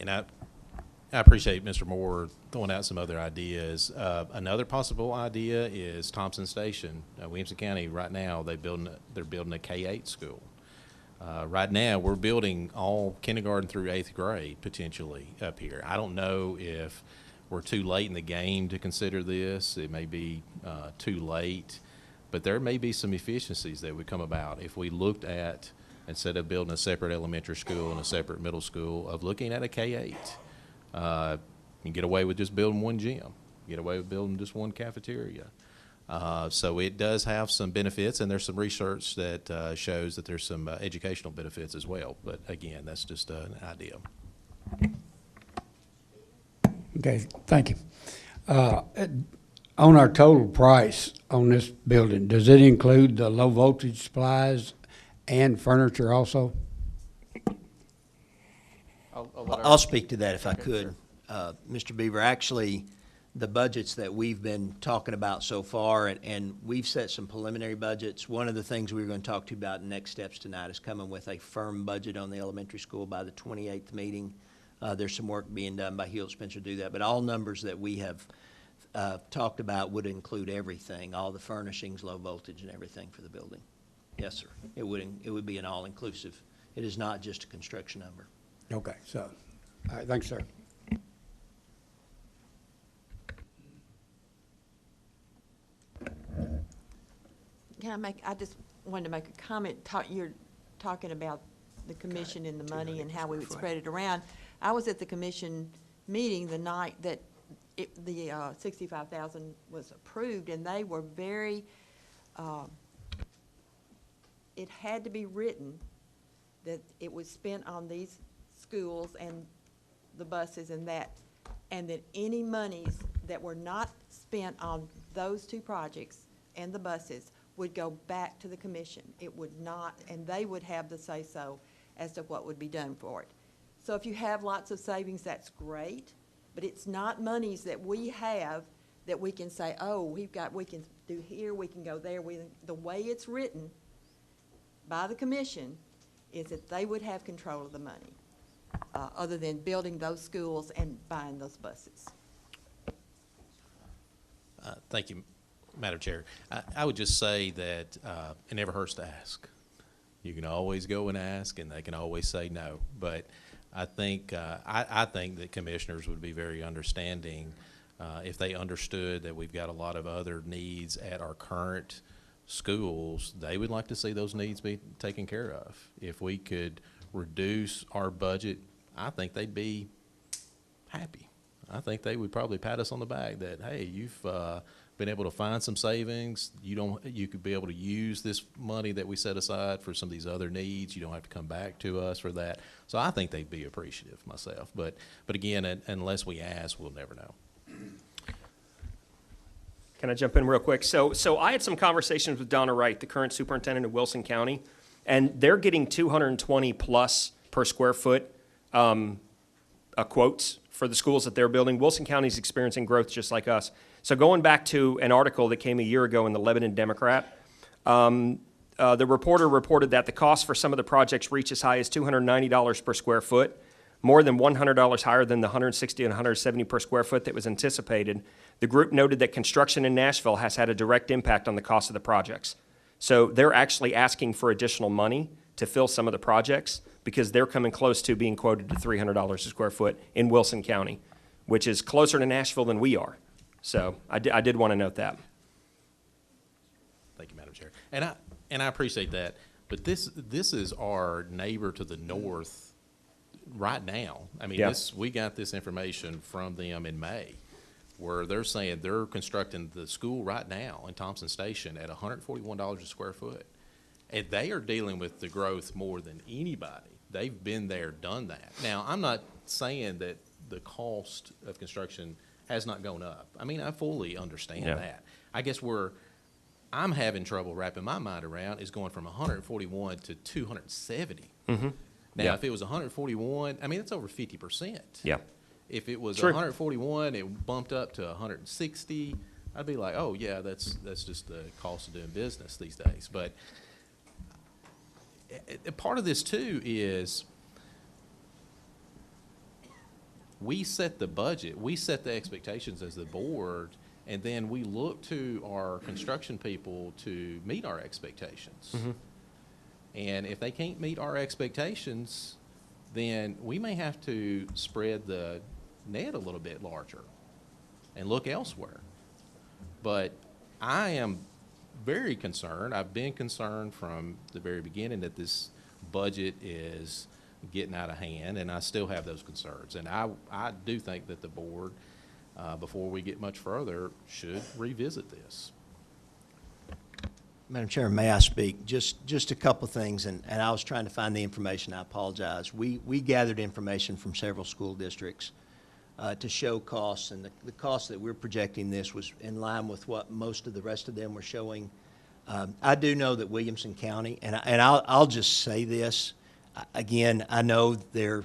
And I appreciate Mr. Moore throwing out some other ideas. Another possible idea is Thompson Station. Williamson County, right now, they're building a K-8 school. Right now, we're building all kindergarten through 8th grade, potentially, up here. I don't know if we're too late in the game to consider this. It may be too late. But there may be some efficiencies that would come about if we looked at, instead of building a separate elementary school and a separate middle school, of looking at a K-8. You can get away with just building one gym, get away with building just one cafeteria. So it does have some benefits, and there's some research that shows that there's some educational benefits as well. But again, that's just an idea. Okay, thank you. On our total price on this building, does it include the low voltage supplies and furniture also? I'll speak to that if I Okay, could. Mr. Beaver, actually, the budgets that we've been talking about so far, and we've set some preliminary budgets. One of the things we were going to talk to you about in next steps tonight is coming with a firm budget on the elementary school by the 28th meeting. There's some work being done by Hewitt Spencer to do that, but all numbers that we have talked about would include everything, all the furnishings, low voltage, and everything for the building. Yes, sir. It would be an all-inclusive. It is not just a construction number. Okay, so, all right, thanks, sir. I just wanted to make a comment. You're talking about the commission and the money and how we would spread it around. I was at the commission meeting the night that the $65,000 was approved, and they were very, it had to be written that it was spent on these schools and the buses and that any monies that were not spent on those two projects and the buses would go back to the commission. It would not, and they would have the say-so as to what would be done for it. So if you have lots of savings, that's great, but it's not monies that we have that we can say, oh, we can do here, we can go there. The way it's written by the commission is that they would have control of the money, other than building those schools and buying those buses. Thank you, Madam Chair. I would just say that it never hurts to ask. You can always go and ask, and they can always say no. But I think I think that commissioners would be very understanding if they understood that we've got a lot of other needs at our current schools. They would like to see those needs be taken care of. If we could reduce our budget, I think they'd be happy. I think they would probably pat us on the back that, hey, you've been able to find some savings. You could be able to use this money that we set aside for some of these other needs. You don't have to come back to us for that. So I think they'd be appreciative myself. But again, unless we ask, we'll never know. Can I jump in real quick? So I had some conversations with Donna Wright, the current superintendent of Wilson County, and they're getting 220 plus per square foot quotes for the schools that they're building. Wilson County is experiencing growth just like us. So going back to an article that came a year ago in the Lebanon Democrat, the reporter reported that the cost for some of the projects reach as high as $290 per square foot, more than $100 higher than the $160 and $170 per square foot that was anticipated. The group noted that construction in Nashville has had a direct impact on the cost of the projects. So they're actually asking for additional money to fill some of the projects because they're coming close to being quoted to $300 a square foot in Wilson County, which is closer to Nashville than we are. So I did want to note that. Thank you, Madam Chair. And I appreciate that. But this is our neighbor to the north right now. I mean, Yeah. we got this information from them in May, where they're saying they're constructing the school right now in Thompson Station at $141 a square foot. And they are dealing with the growth more than anybody. They've been there, done that. Now, I'm not saying that the cost of construction has not gone up. I mean, I fully understand Yeah. that. I guess where I'm having trouble wrapping my mind around is going from 141 to 270. Mm-hmm. Now, Yeah. if it was 141, I mean, it's over 50%. Yeah. If it was True. 141, it bumped up to 160, I'd be like, oh, yeah, that's just the cost of doing business these days. But part of this, too, is we set the budget, we set the expectations as the board, and then we look to our construction people to meet our expectations. Mm-hmm. And if they can't meet our expectations, then we may have to spread the net a little bit larger and look elsewhere. But I am very concerned. I've been concerned from the very beginning that this budget is getting out of hand, and I still have those concerns. And I do think that the board, before we get much further, should revisit this. Madam Chair, may I speak? Just a couple of things, and I was trying to find the information. I apologize. We gathered information from several school districts to show costs, and the cost that we're projecting this was in line with what most of the rest of them were showing. I do know that Williamson County, and I'll just say this, again, I know their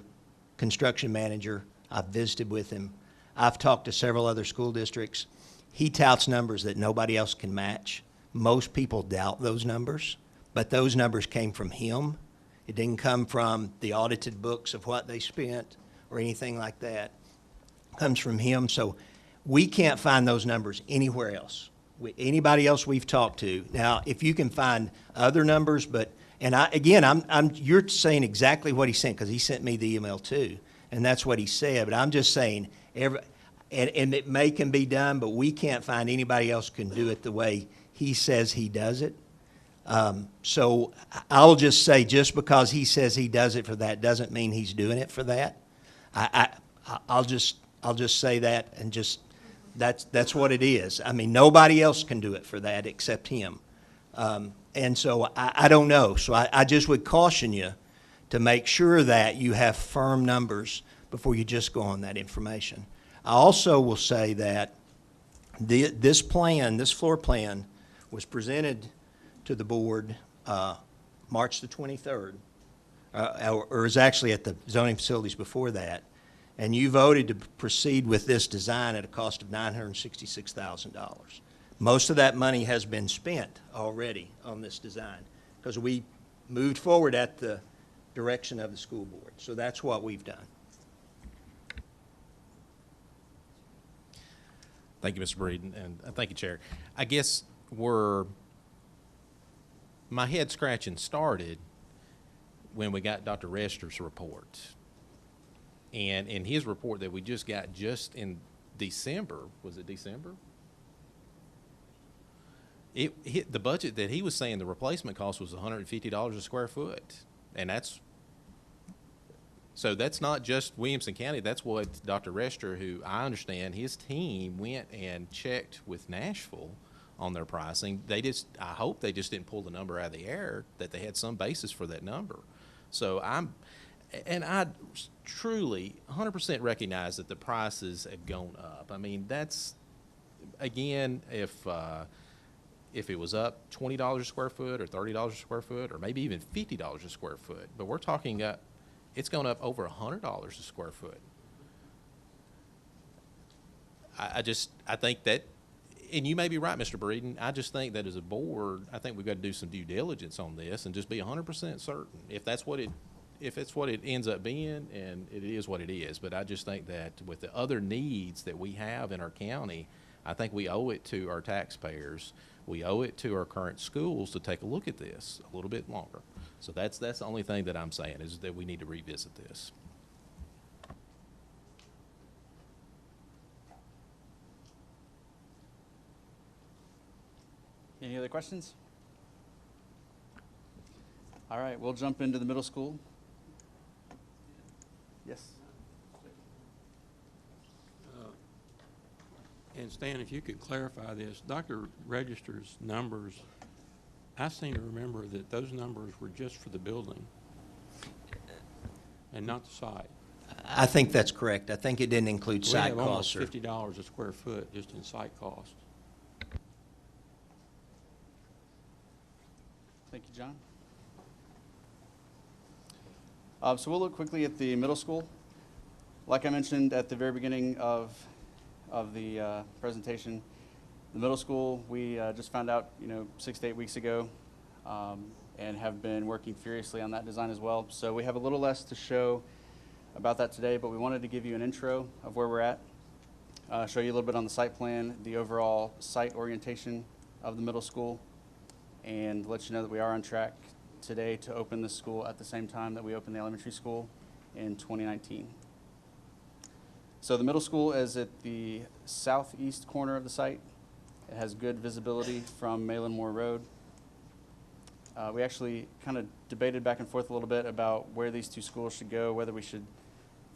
construction manager. I've visited with him. I've talked to several other school districts. He touts numbers that nobody else can match. Most people doubt those numbers, but those numbers came from him. It didn't come from the audited books of what they spent or anything like that. It comes from him. So we can't find those numbers anywhere else. Anybody else we've talked to. Now, if you can find other numbers, you're saying exactly what he sent, because he sent me the email too, and that's what he said. But I'm just saying, and it can be done, but we can't find anybody else can do it the way he says he does it. So I'll just say, just because he says he does it for that doesn't mean he's doing it for that. I'll just say that, and just that's what it is. I mean, nobody else can do it for that except him. And so I don't know. So I just would caution you to make sure that you have firm numbers before you just go on that information. I also will say that this floor plan, was presented to the board March the 23rd, or is actually at the zoning facilities before that, and you voted to proceed with this design at a cost of $966,000. Most of that money has been spent already on this design because we moved forward at the direction of the school board. So that's what we've done. Thank you, Mr. Breeden, and thank you, Chair. I guess where my head scratching started when we got Dr. Rester's report. And in his report that we just got just in December, was it December? The budget that he was saying the replacement cost was $150 a square foot. And that's not just Williamson County. That's what Dr. Rester, who I understand his team went and checked with Nashville on their pricing. I hope they just didn't pull the number out of the air, that they had some basis for that number. So I truly 100% recognize that the prices have gone up. I mean, that's, again, if it was up $20 a square foot or $30 a square foot or maybe even $50 a square foot, but we're talking it's gone up over $100 a square foot. I think that, and you may be right, Mr. Breeden, I just think that as a board, I think we've got to do some due diligence on this and just be 100% certain if it's what it ends up being, and it is what it is. But I just think that with the other needs that we have in our county, I think we owe it to our taxpayers, we owe it to our current schools to take a look at this a little bit longer. So that's the only thing that I'm saying, is that we need to revisit this. Any other questions? All right, we'll jump into the middle school. Yes. And Stan, if you could clarify this, Dr. Register's numbers, I seem to remember that those numbers were just for the building and not the site. I think that's correct. I think it didn't include site We have almost costs. $50 a square foot just in site cost. Thank you, John. So we'll look quickly at the middle school. Like I mentioned at the very beginning of the presentation, the middle school, we just found out 6 to 8 weeks ago, and have been working furiously on that design as well. So we have a little less to show about that today, but we wanted to give you an intro of where we're at, show you a little bit on the site plan, the overall site orientation of the middle school, and let you know that we are on track today to open the school at the same time that we open the elementary school in 2019. So the middle school is at the southeast corner of the site. It has good visibility from Malin Moore Road. We actually kind of debated back and forth a little bit about where these two schools should go, whether we should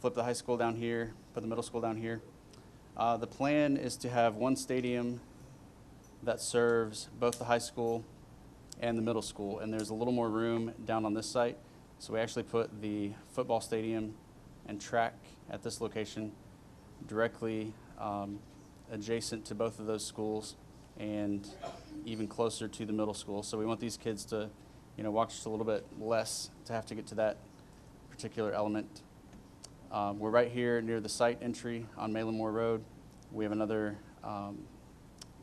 flip the high school down here, put the middle school down here. The plan is to have one stadium that serves both the high school and the middle school, and there's a little more room down on this site. So we actually put the football stadium and track at this location directly adjacent to both of those schools and even closer to the middle school. So we want these kids to, walk just a little bit less to have to get to that particular element. We're right here near the site entry on Malin Moore Road. We have another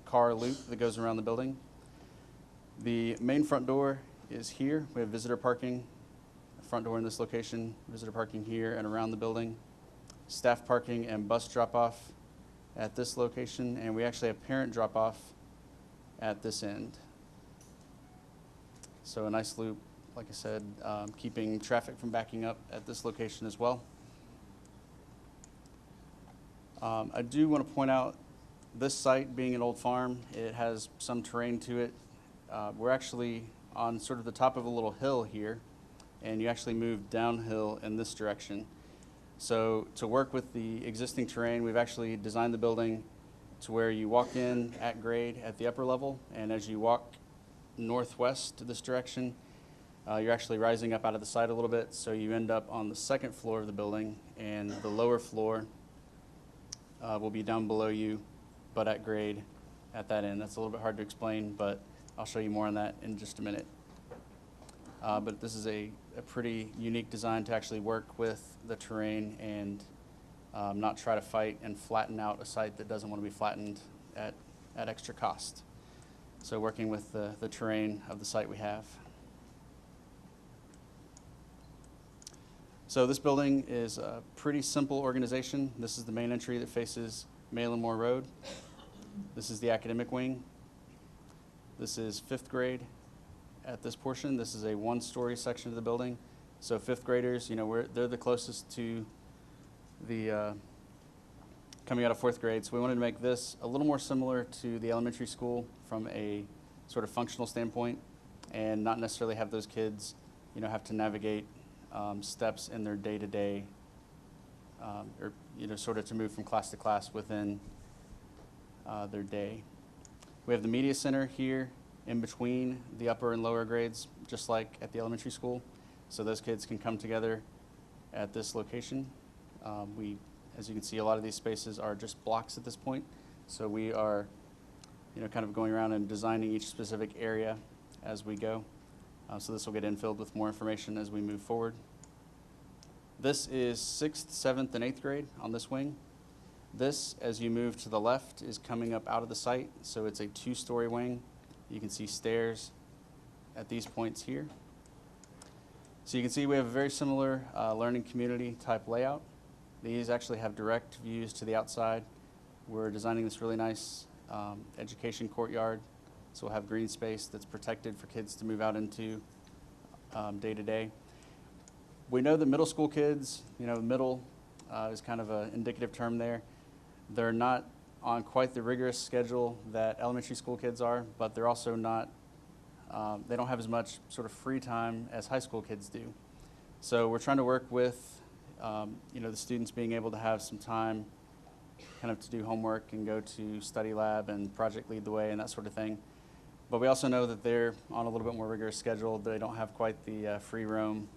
car loop that goes around the building. The main front door is here. We have visitor parking, front door in this location, visitor parking here and around the building, staff parking and bus drop-off at this location, and we actually have parent drop-off at this end. So a nice loop, like I said, keeping traffic from backing up at this location as well. I do want to point out this site being an old farm, it has some terrain to it. We're actually on sort of the top of a little hill here, and you actually move downhill in this direction. So to work with the existing terrain, we've actually designed the building to where you walk in at grade at the upper level, and as you walk northwest to this direction, you're actually rising up out of the side a little bit, so you end up on the second floor of the building, and the lower floor will be down below you, but at grade at that end. That's a little bit hard to explain, but I'll show you more on that in just a minute. But this is a pretty unique design to actually work with the terrain and not try to fight and flatten out a site that doesn't want to be flattened at extra cost. So working with the terrain of the site we have. So this building is a pretty simple organization. This is the main entry that faces Malin Moore Road. This is the academic wing. This is fifth grade at this portion. This is a one-story section of the building. So fifth graders, you know, they're the closest to the coming out of fourth grade. So we wanted to make this a little more similar to the elementary school from a sort of functional standpoint, and not necessarily have those kids, you know, have to navigate steps in their day-to-day, or, you know, sort of to move from class to class within their day. We have the media center here in between the upper and lower grades, just like at the elementary school. So those kids can come together at this location. As you can see, a lot of these spaces are just blocks at this point. So we are, you know, kind of going around and designing each specific area as we go. So this will get infilled with more information as we move forward. This is 6th, 7th, and 8th grade on this wing. This, as you move to the left, is coming up out of the site. So it's a two-story wing. You can see stairs at these points here. So you can see we have a very similar learning community type layout. These actually have direct views to the outside. We're designing this really nice education courtyard. So we'll have green space that's protected for kids to move out into day to day. We know that middle school kids, you know, middle is kind of an indicative term there. They're not on quite the rigorous schedule that elementary school kids are, but they're also not, they don't have as much sort of free time as high school kids do. So we're trying to work with, you know, the students being able to have some time kind of to do homework and go to study lab and project lead the way and that sort of thing. But we also know that they're on a little bit more rigorous schedule. They don't have quite the free roam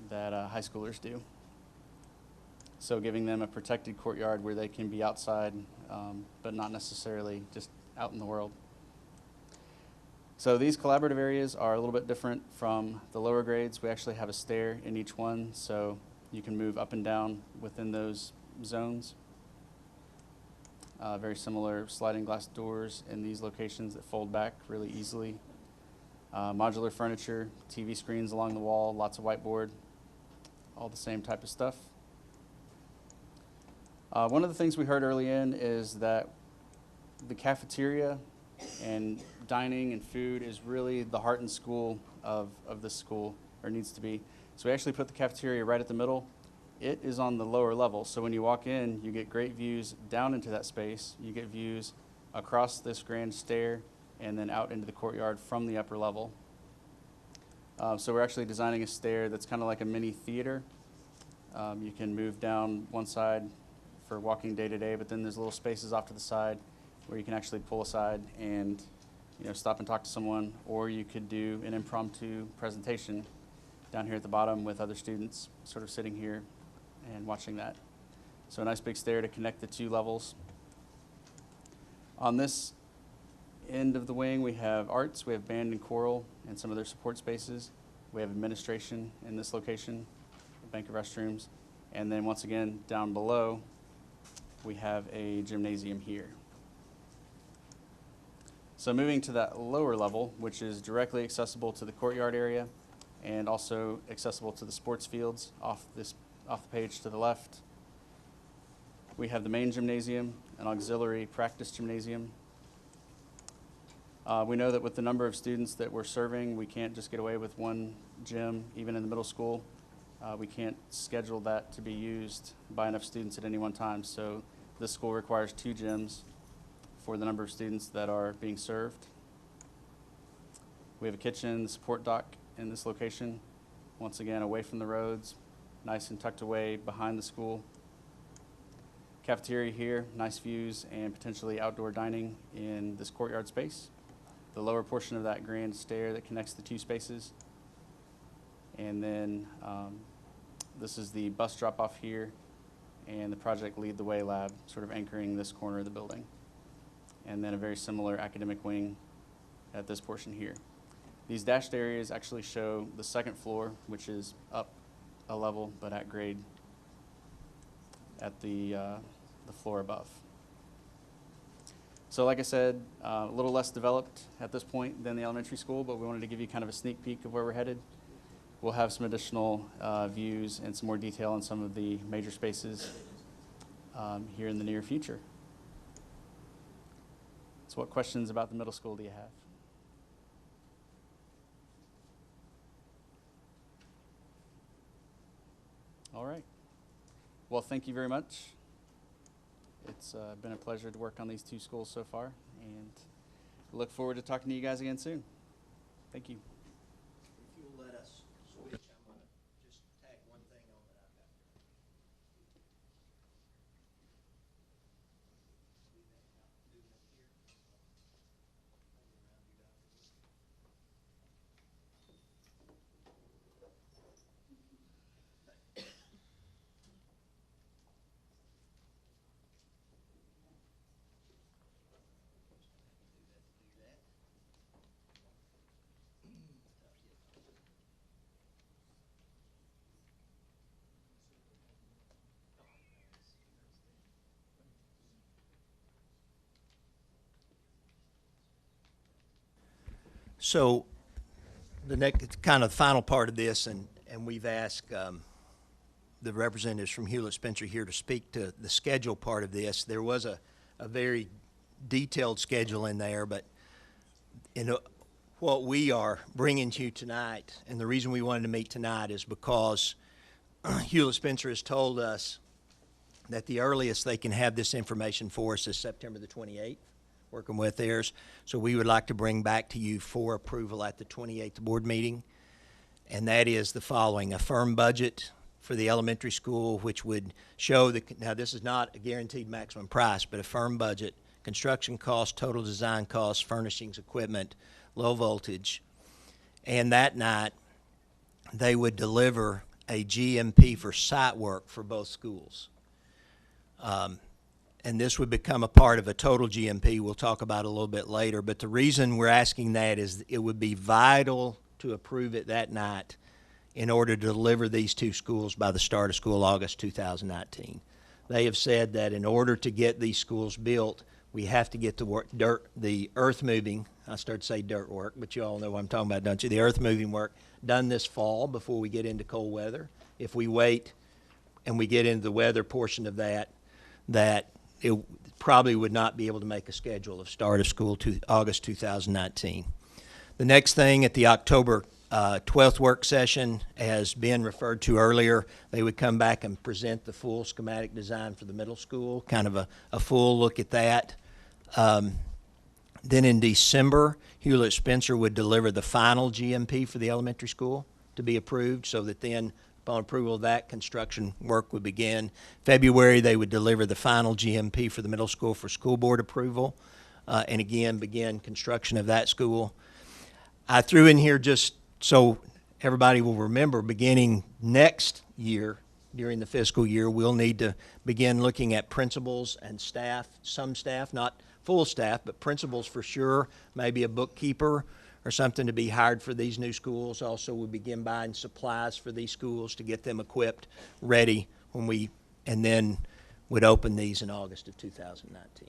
that high schoolers do. So giving them a protected courtyard where they can be outside, but not necessarily just out in the world. So these collaborative areas are a little bit different from the lower grades. We actually have a stair in each one, so you can move up and down within those zones. Very similar sliding glass doors in these locations that fold back really easily. Modular furniture, TV screens along the wall, lots of whiteboard, all the same type of stuff. One of the things we heard early in is that the cafeteria and dining and food is really the heart and soul of this school, or needs to be. So we actually put the cafeteria right at the middle. It is on the lower level, so when you walk in, you get great views down into that space. You get views across this grand stair and then out into the courtyard from the upper level. So we're actually designing a stair that's kind of like a mini theater. You can move down one side for walking day to day, but then there's little spaces off to the side where you can actually pull aside and, you know, stop and talk to someone, or you could do an impromptu presentation down here at the bottom with other students sort of sitting here and watching that. So a nice big stair to connect the two levels. On this end of the wing, we have arts, we have band and choral and some of their support spaces. We have administration in this location, a bank of restrooms. And then once again, down below, we have a gymnasium here. So moving to that lower level, which is directly accessible to the courtyard area and also accessible to the sports fields off the page to the left. We have the main gymnasium, an auxiliary practice gymnasium. We know that with the number of students that we're serving, we can't just get away with one gym, even in the middle school. We can't schedule that to be used by enough students at any one time. So this school requires 2 gyms for the number of students that are being served. We have a kitchen, support dock in this location. Once again, away from the roads, nice and tucked away behind the school. Cafeteria here, nice views and potentially outdoor dining in this courtyard space. The lower portion of that grand stair that connects the 2 spaces. And then this is the bus drop off here and the Project Lead the Way lab sort of anchoring this corner of the building. And then a very similar academic wing at this portion here. These dashed areas actually show the 2nd floor, which is up a level but at grade at the floor above. So like I said, a little less developed at this point than the elementary school, but we wanted to give you kind of a sneak peek of where we're headed. We'll have some additional views and some more detail on some of the major spaces here in the near future. So what questions about the middle school do you have? All right. Well, thank you very much. It's been a pleasure to work on these two schools so far, and look forward to talking to you guys again soon. Thank you. If you'll let us switch, I'm gonna just tag one thing on that I've got. So the next kind of final part of this, and we've asked the representatives from Hewlett Spencer here to speak to the schedule part of this. There was a very detailed schedule in there, but what we are bringing to you tonight, and the reason we wanted to meet tonight is because Hewlett Spencer has told us that the earliest they can have this information for us is September the 28th. Working with theirs. So we would like to bring back to you for approval at the 28th board meeting. And that is the following: a firm budget for the elementary school, which would show now this is not a guaranteed maximum price, but a firm budget, construction costs, total design costs, furnishings, equipment, low voltage. And that night, they would deliver a GMP for site work for both schools. And this would become a part of a total GMP we'll talk about a little bit later. But the reason we're asking that is it would be vital to approve it that night in order to deliver these two schools by the start of school August 2019. They have said that in order to get these schools built, we have to get the earth moving. I started to say dirt work, but you all know what I'm talking about, don't you? The earth moving work done this fall before we get into cold weather. If we wait and we get into the weather portion of that it probably would not be able to make a schedule of start of school to August 2019. The next thing at the October 12th work session, as Ben referred to earlier, they would come back and present the full schematic design for the middle school, kind of a full look at that. Then in December, Hewlett Spencer would deliver the final GMP for the elementary school to be approved, so that then upon approval of that, construction work would begin. February, they would deliver the final GMP for the middle school for school board approval, and again, begin construction of that school. I threw in here just so everybody will remember, beginning next year, during the fiscal year, we'll need to begin looking at principals and staff, some staff, not full staff, but principals for sure, maybe a bookkeeper, or something to be hired for these new schools. Also, we begin buying supplies for these schools to get them equipped, ready and then would open these in August of 2019.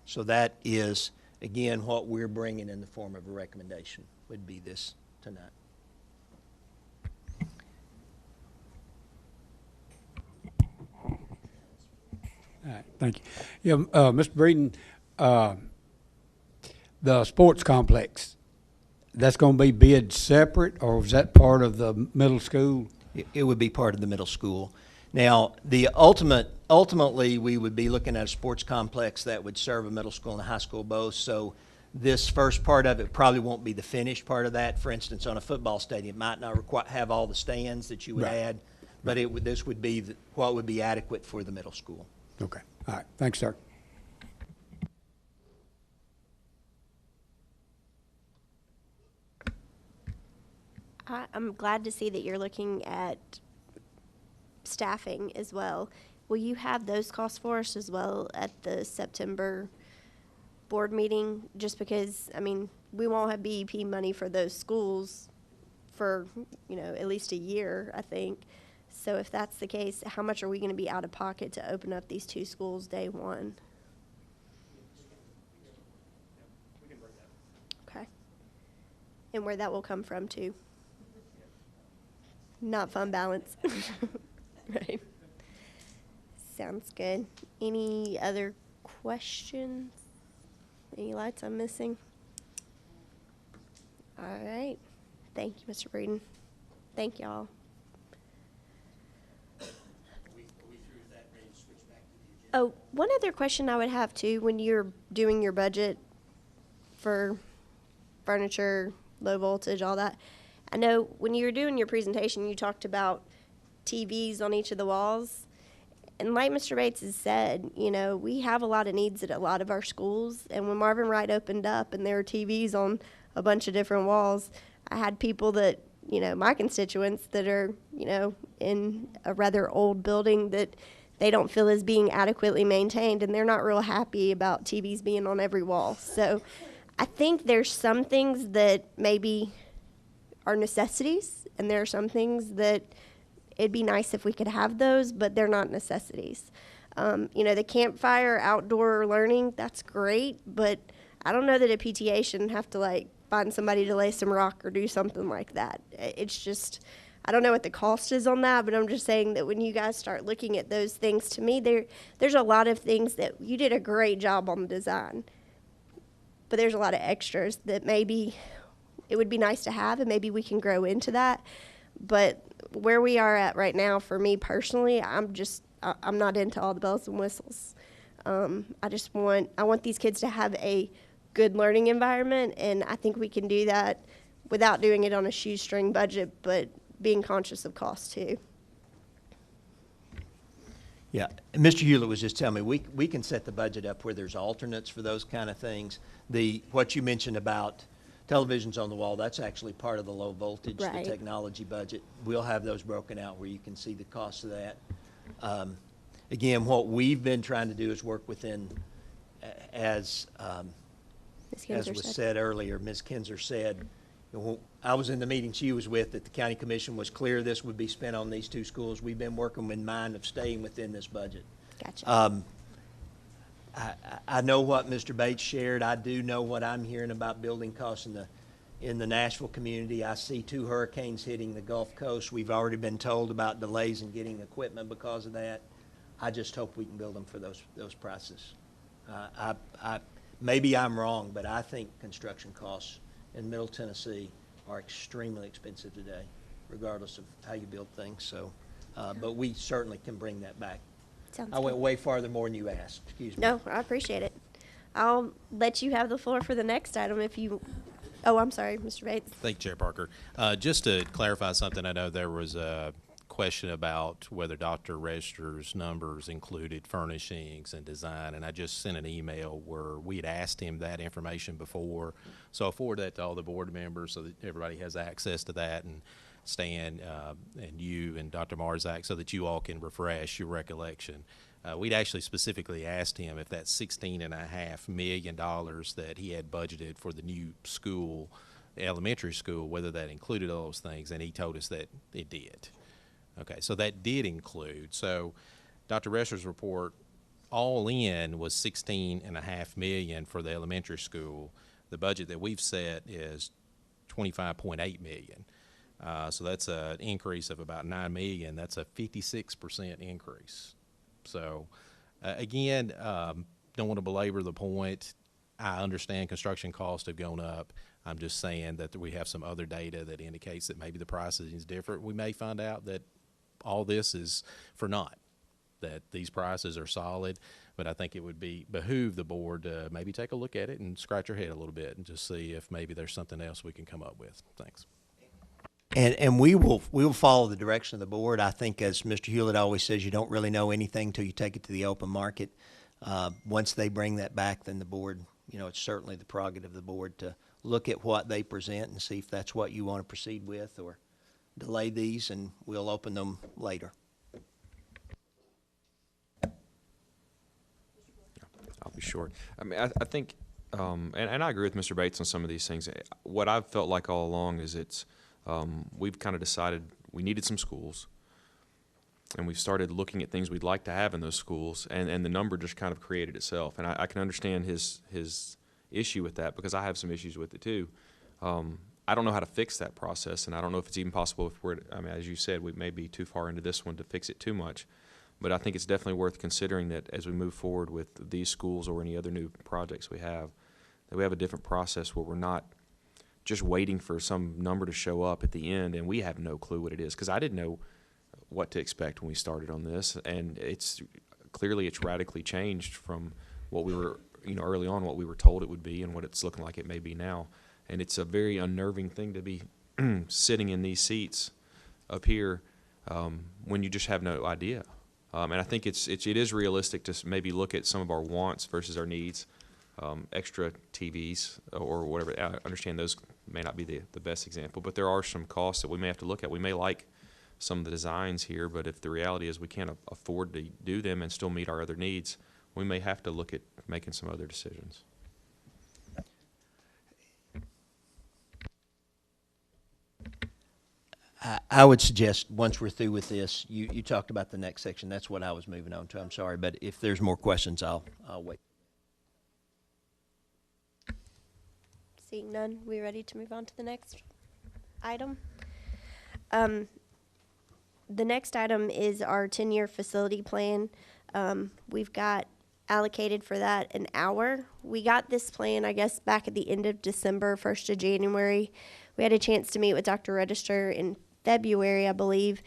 So that is, again, what we're bringing in the form of a recommendation would be this tonight. All right, thank you. Yeah, Mr. Breeden, the sports complex, that's going to be bid separate, or is that part of the middle school? It would be part of the middle school. Now, ultimately, we would be looking at a sports complex that would serve a middle school and a high school both. So this first part of it probably won't be the finished part of that. For instance, on a football stadium, it might not have all the stands that you would add, but this would be what would be adequate for the middle school. Okay. All right. Thanks, sir. I'm glad to see that you're looking at staffing as well. Will you have those costs for us as well at the September board meeting? Just because, I mean, we won't have BEP money for those schools for, at least a year, I think. So if that's the case, how much are we going to be out of pocket to open up these two schools day one? We can bring that. Okay. And where that will come from, too. Not fund balance. Right. Sounds good. Any other questions? Any lights I'm missing? All right. Thank you, Mr. Breeden. Thank y'all. Oh, one other question I would have too, when you're doing your budget for furniture, low voltage, all that. I know when you were doing your presentation, you talked about TVs on each of the walls. And like Mr. Bates has said, you know, we have a lot of needs at a lot of our schools. And when Marvin Wright opened up and there were TVs on a bunch of different walls, I had people that, you know, my constituents that are, you know, in a rather old building that they don't feel is being adequately maintained, and they're not real happy about TVs being on every wall. So I think there's some things that maybe are necessities, and there are some things that it'd be nice if we could have those, but they're not necessities. You know, the campfire outdoor learning, that's great, but I don't know that a PTA shouldn't have to, like, find somebody to lay some rock or do something like that. It's just, I don't know what the cost is on that, but I'm just saying that when you guys start looking at those things, to me, there's a lot of things that you did a great job on the design, but there's a lot of extras that maybe it would be nice to have, and maybe we can grow into that. But where we are at right now, for me personally, I'm not into all the bells and whistles. I want these kids to have a good learning environment, and I think we can do that without doing it on a shoestring budget, but being conscious of cost too. Yeah, and Mr. Hewlett was just telling me, we can set the budget up where there's alternates for those kind of things. What you mentioned about televisions on the wall, that's actually part of the low voltage, Right. the technology budget. We'll have those broken out where you can see the cost of that. Again, what we've been trying to do is work within, as Ms. Kinzer was said. said earlier, Ms. Kinzer said, you know, I was in the meeting she was with, that the county commission was clear this would be spent on these two schools. We've been working in mind of staying within this budget. Gotcha. I know what Mr. Bates shared. I do know what I'm hearing about building costs in the Nashville community. I see 2 hurricanes hitting the Gulf Coast. We've already been told about delays in getting equipment because of that. I just hope we can build them for those prices. Maybe I'm wrong, but I think construction costs in Middle Tennessee are extremely expensive today, regardless of how you build things. So, but we certainly can bring that back. Sounds I went good. way farther more than you asked. Excuse me. No, I appreciate it. I'll let you have the floor for the next item if you, oh, I'm sorry, Mr. Bates. Thank you, Chair Parker. Just to clarify something, I know there was a question about whether Dr. Register's numbers included furnishings and design, and I just sent an email where we had asked him that information before. So I'll forward that to all the board members so that everybody has access to that, and Stan and you and Dr. Marzak, so that you all can refresh your recollection. We'd actually specifically asked him if that $16.5 million that he had budgeted for the new school, elementary school, whether that included all those things, and he told us that it did. Okay, so that did include. So Dr. Rester's report all in was $16.5 million for the elementary school. The budget that we've set is $25.8 million. So that's an increase of about $9 million. That's a 56% increase. So again, don't want to belabor the point. I understand construction costs have gone up. I'm just saying that we have some other data that indicates that maybe the pricing is different. We may find out that all this is for naught, that these prices are solid, but I think it would behoove the board to maybe take a look at it and scratch your head a little bit and just see if maybe there's something else we can come up with. Thanks. And we will follow the direction of the board. I think, as Mr. Hewlett always says, you don't really know anything until you take it to the open market. Once they bring that back, then the board, you know, it's certainly the prerogative of the board to look at what they present and see if that's what you want to proceed with, or delay these, and we'll open them later. I'll be short. I mean, I think, and I agree with Mr. Bates on some of these things. What I've felt like all along is we've kind of decided we needed some schools, and we've started looking at things we'd like to have in those schools, and the number just kind of created itself. And I can understand his issue with that, because I have some issues with it too. I don't know how to fix that process, and I don't know if it's even possible if I mean, as you said, we may be too far into this one to fix it too much. But I think it's definitely worth considering that as we move forward with these schools or any other new projects we have, that we have a different process where we're not just waiting for some number to show up at the end and we have no clue what it is. Because I didn't know what to expect when we started on this, and it's radically changed from what we were, early on, what we were told it would be and what it's looking like it may be now. And it's a very unnerving thing to be sitting in these seats up here when you just have no idea. And I think it is realistic to maybe look at some of our wants versus our needs. Extra TVs or whatever. I understand those may not be the best example, but there are some costs that we may have to look at. We may like some of the designs here, but if the reality is we can't afford to do them and still meet our other needs, we may have to look at making some other decisions. I would suggest, once we're through with this, you talked about the next section. That's what I was moving on to. I'm sorry, but if there's more questions, I'll wait. Seeing none, we ready to move on to the next item? The next item is our 10-year facility plan. We've got allocated for that an hour. We got this plan, I guess, back at the end of December, 1st of January. We had a chance to meet with Dr. Register in February, I believe,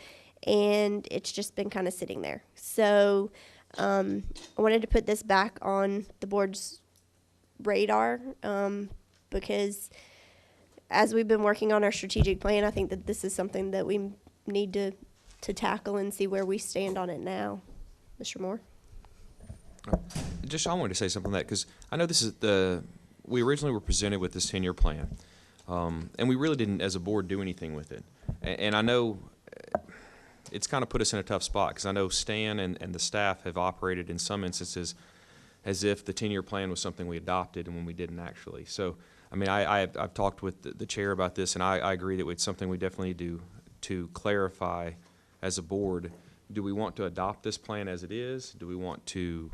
and it's just been kind of sitting there. So I wanted to put this back on the board's radar because as we've been working on our strategic plan, I think that this is something that we need to tackle and see where we stand on it now. Mr. Moore? I wanted to say something on that because I know this is we originally were presented with this 10-year plan, and we really didn't, as a board, do anything with it. And I know it's kind of put us in a tough spot because I know Stan and the staff have operated in some instances as if the 10-year plan was something we adopted and when we didn't actually. So, I mean, I've talked with the chair about this, and I agree that it's something we definitely do to clarify as a board. Do we want to adopt this plan as it is? Do we want to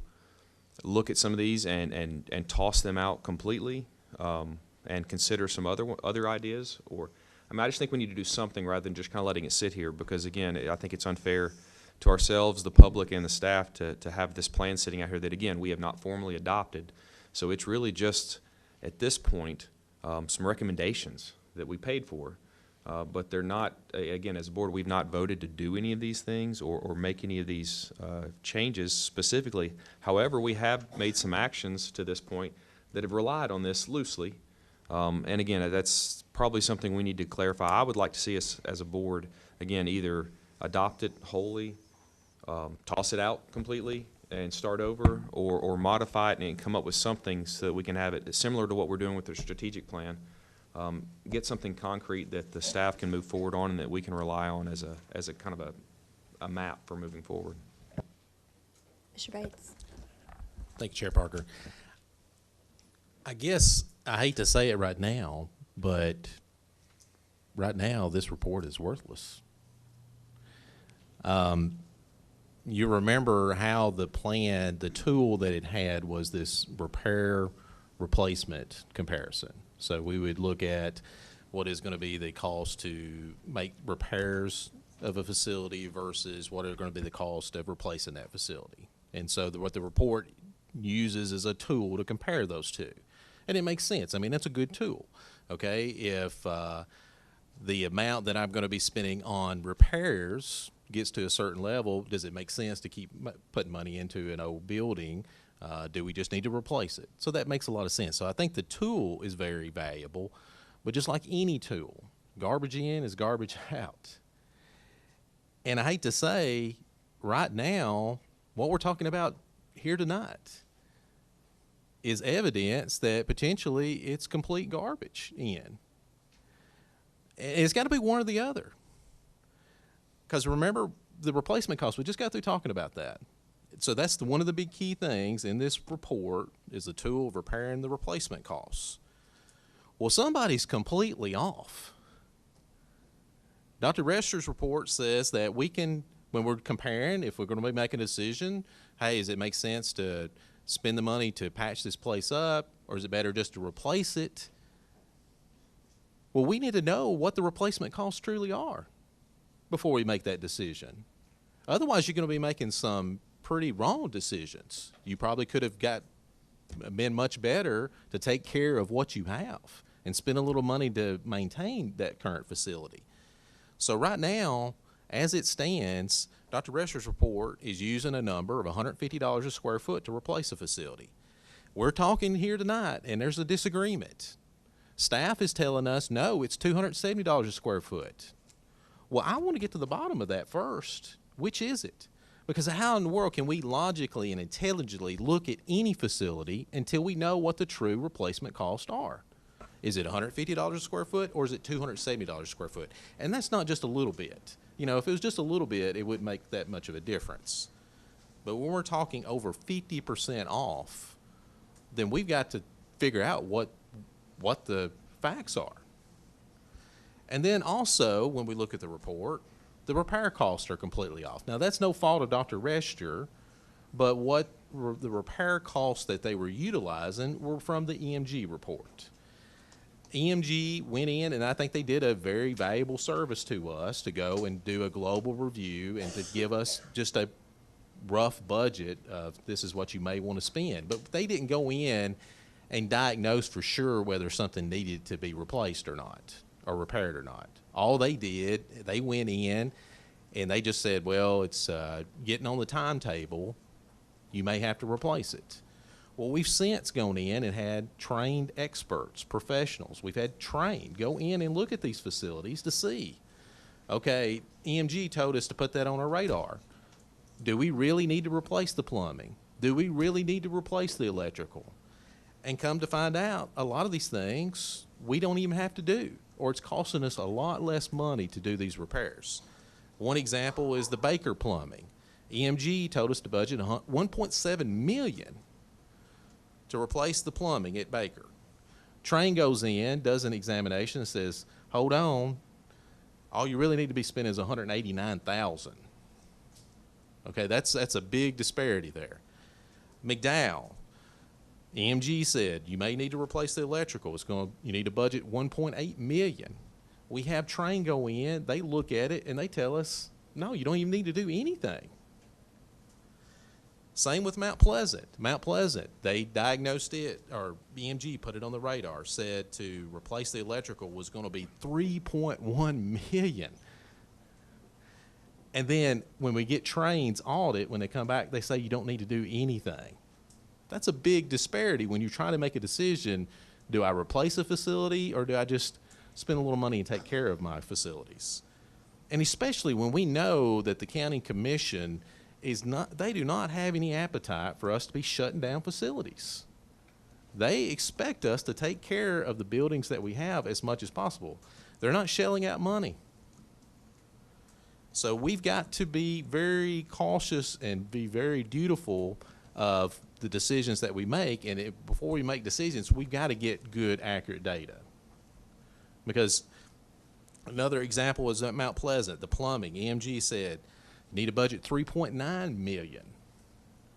look at some of these and toss them out completely and consider some other ideas? Or, I mean, I just think we need to do something rather than just kind of letting it sit here because, again, I think it's unfair to ourselves, the public, and the staff to have this plan sitting out here that, again, we have not formally adopted. So it's really just, at this point, some recommendations that we paid for. But they're not, again, as a board, we've not voted to do any of these things or make any of these changes specifically. However, we have made some actions to this point that have relied on this loosely. And again, that's probably something we need to clarify. I would like to see us as a board, again, either adopt it wholly, toss it out completely and start over, or modify it and come up with something so that we can have it similar to what we're doing with the strategic plan. Get something concrete that the staff can move forward on and that we can rely on as a kind of a map for moving forward. Mr. Bates? Thank you, Chair Parker. I guess I hate to say it right now, but right now this report is worthless. You remember how the plan, the tool that it had was this repair replacement comparison. So we would look at what is going to be the cost to make repairs of a facility versus what are going to be the cost of replacing that facility. And so what the report uses is a tool to compare those two. And it makes sense. I mean, that's a good tool, okay? If the amount that I'm going to be spending on repairs gets to a certain level, does it make sense to keep putting money into an old building? Do we just need to replace it? So that makes a lot of sense. So I think the tool is very valuable, but just like any tool, garbage in is garbage out. And I hate to say, right now, what we're talking about here tonight is evidence that potentially it's complete garbage in. And it's got to be one or the other. Because remember, the replacement cost, we just got through talking about that. So that's one of the big key things in this report is the tool of repairing the replacement costs. Well, somebody's completely off. Dr. Register's report says that we can, when we're comparing, if we're going to be making a decision, hey, does it make sense to spend the money to patch this place up, or is it better just to replace it? Well, we need to know what the replacement costs truly are before we make that decision. Otherwise, you're going to be making some pretty wrong decisions. You probably could have got been much better to take care of what you have and spend a little money to maintain that current facility. So right now, as it stands, Dr. Rescher's report is using a number of $150 a square foot to replace a facility. We're talking here tonight, and there's a disagreement. Staff is telling us, no, it's $270 a square foot. Well, I want to get to the bottom of that first. Which is it? Because how in the world can we logically and intelligently look at any facility until we know what the true replacement costs are? Is it $150 a square foot, or is it $270 a square foot? And that's not just a little bit. You know, if it was just a little bit, it wouldn't make that much of a difference. But when we're talking over 50% off, then we've got to figure out what the facts are. And then also, when we look at the report, the repair costs are completely off. Now, that's no fault of Dr. Rescher, but the repair costs that they were utilizing were from the EMG report. EMG went in, and I think they did a very valuable service to us to go and do a global review and to give us just a rough budget of this is what you may want to spend. But they didn't go in and diagnose for sure whether something needed to be replaced or not, or repaired or not. All they did, they went in and they just said, well, it's getting on the timetable. You may have to replace it. Well, we've since gone in and had trained experts, professionals. We've had trained go in and look at these facilities to see. Okay, EMG told us to put that on our radar. Do we really need to replace the plumbing? Do we really need to replace the electrical? And come to find out, a lot of these things we don't even have to do, or it's costing us a lot less money to do these repairs. One example is the Baker plumbing. EMG told us to budget $1.7 million to replace the plumbing at Baker. Train goes in, does an examination, and says, hold on, all you really need to be spending is $189,000. Okay, that's a big disparity there. McDowell, EMG said you may need to replace the electrical. You need to budget $1.8 million. We have Train go in, they look at it, and they tell us, no, you don't even need to do anything. Same with Mount Pleasant. Mount Pleasant, they diagnosed it, or EMG put it on the radar, said to replace the electrical was going to be $3.1 million. And then when we get Train's audit, when they come back, they say you don't need to do anything. That's a big disparity when you're trying to make a decision, do I replace a facility or do I just spend a little money and take care of my facilities? And especially when we know that the county commission they do not have any appetite for us to be shutting down facilities. They expect us to take care of the buildings that we have as much as possible. They're not shelling out money. So we've got to be very cautious and be very dutiful of the decisions that we make. And before we make decisions, we've got to get good, accurate data. Because another example is at Mount Pleasant, the plumbing. EMG said, need a budget $3.9 million.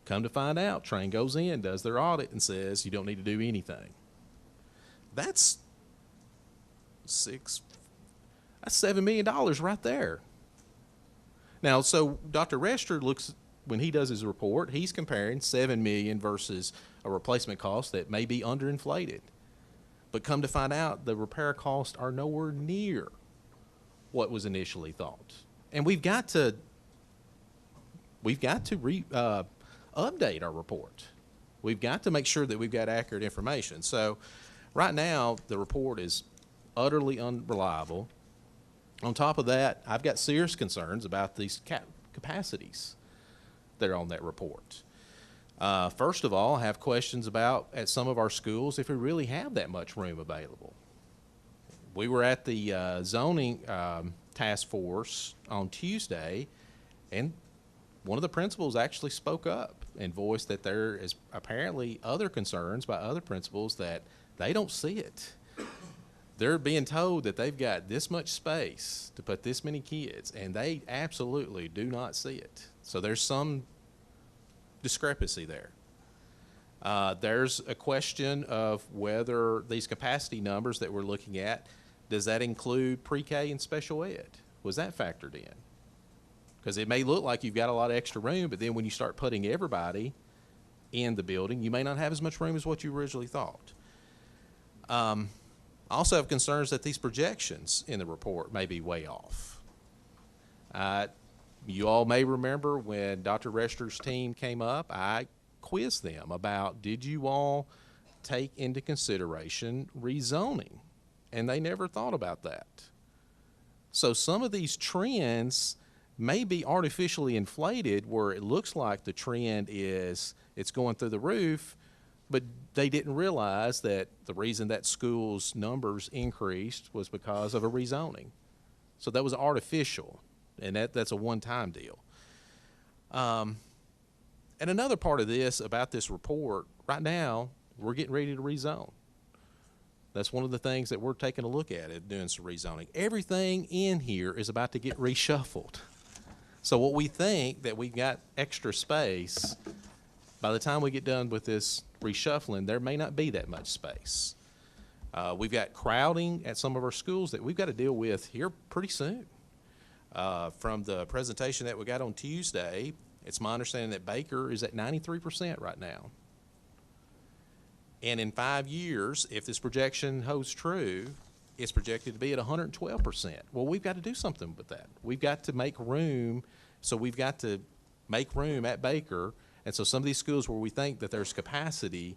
Come to find out, Train goes in, does their audit, and says you don't need to do anything. That's $7 million right there. Now, so Dr. Rescher looks, when he does his report, he's comparing $7 million versus a replacement cost that may be underinflated. But come to find out, the repair costs are nowhere near what was initially thought. And we've got to update our report. We've got to make sure that we've got accurate information. So right now, the report is utterly unreliable. On top of that, I've got serious concerns about these capacities that are on that report. First of all, I have questions about, at some of our schools, if we really have that much room available. We were at the zoning task force on Tuesday, and one of the principals actually spoke up and voiced that there is apparently other concerns by other principals that they don't see it. They're being told that they've got this much space to put this many kids, and they absolutely do not see it. So there's some discrepancy there. There's a question of whether these capacity numbers that we're looking at, does that include pre-K and special ed? Was that factored in? Because it may look like you've got a lot of extra room, but then when you start putting everybody, in the building. You may not have as much room as what you originally thought. I also have concerns that these projections in the report may be way off. You all may remember when Dr. Rester's team came up, I quizzed them about, did you all take into consideration rezoning? And they never thought about that. So some of these trends may be artificially inflated where it looks like the trend is it's going through the roof, but they didn't realize that the reason that school's numbers increased was because of a rezoning. So that was artificial, and that's a one-time deal. And another part of this about this report, right now, we're getting ready to rezone. That's one of the things that we're taking a look at doing some rezoning. Everything in here is about to get reshuffled. So what we think that we've got extra space, by the time we get done with this reshuffling, there may not be that much space. We've got crowding at some of our schools that we've got to deal with here pretty soon. From the presentation that we got on Tuesday, it's my understanding that Baker is at 93% right now. And in 5 years, if this projection holds true, it's projected to be at 112%. Well, we've got to do something with that. We've got to make room, so we've got to make room at Baker. And so some of these schools where we think that there's capacity,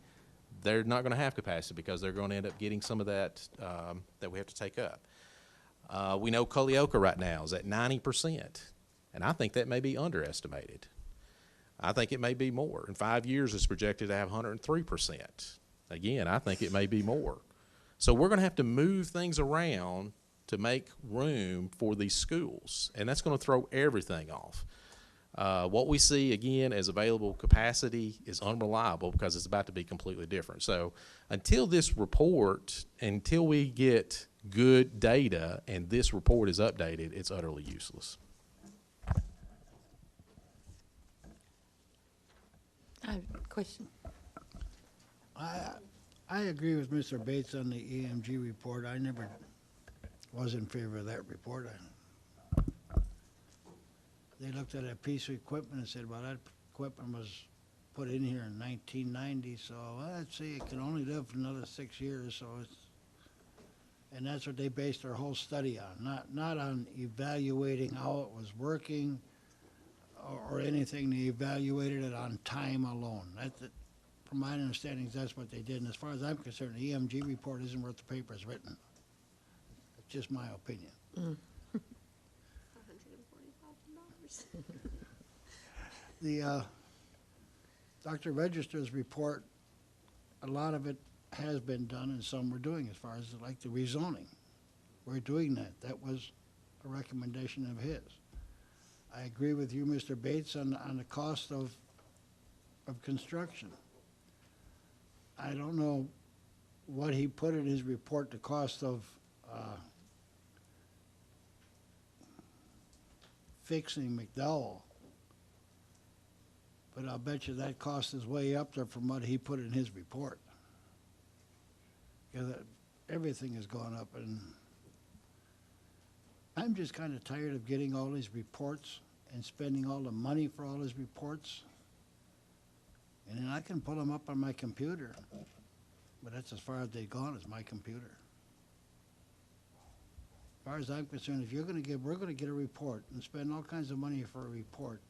they're not going to have capacity because they're going to end up getting some of that that we have to take up. We know Culleoka right now is at 90%, and I think that may be underestimated. I think it may be more. In 5 years, it's projected to have 103%. Again, I think it may be more. So we're going to have to move things around to make room for these schools, and that's going to throw everything off. What we see, again, as available capacity is unreliable because it's about to be completely different. So until this report, until we get good data and this report is updated, it's utterly useless. I have a question. I agree with Mr. Bates on the EMG report. I never was in favor of that report. They looked at a piece of equipment and said, well, that equipment was put in here in 1990, so let's see, it can only live for another 6 years, so it's, and that's what they based their whole study on, not on evaluating how it was working or anything. They evaluated it on time alone. That's it. From my understanding, that's what they did. And as far as I'm concerned, the EMG report isn't worth the paper it's written. It's just my opinion. The Dr. Register's report, a lot of it has been done and some we're doing as far as like the rezoning. We're doing that. That was a recommendation of his. I agree with you, Mr. Bates, on the cost of construction. I don't know what he put in his report, the cost of fixing McDowell, but I'll bet you that cost is way up there from what he put in his report. Because everything has gone up, and I'm just kind of tired of getting all these reports and spending all the money for all these reports. And then I can pull them up on my computer, but that's as far as they've gone as my computer. As far as I'm concerned, if we're going to get a report and spend all kinds of money for a report,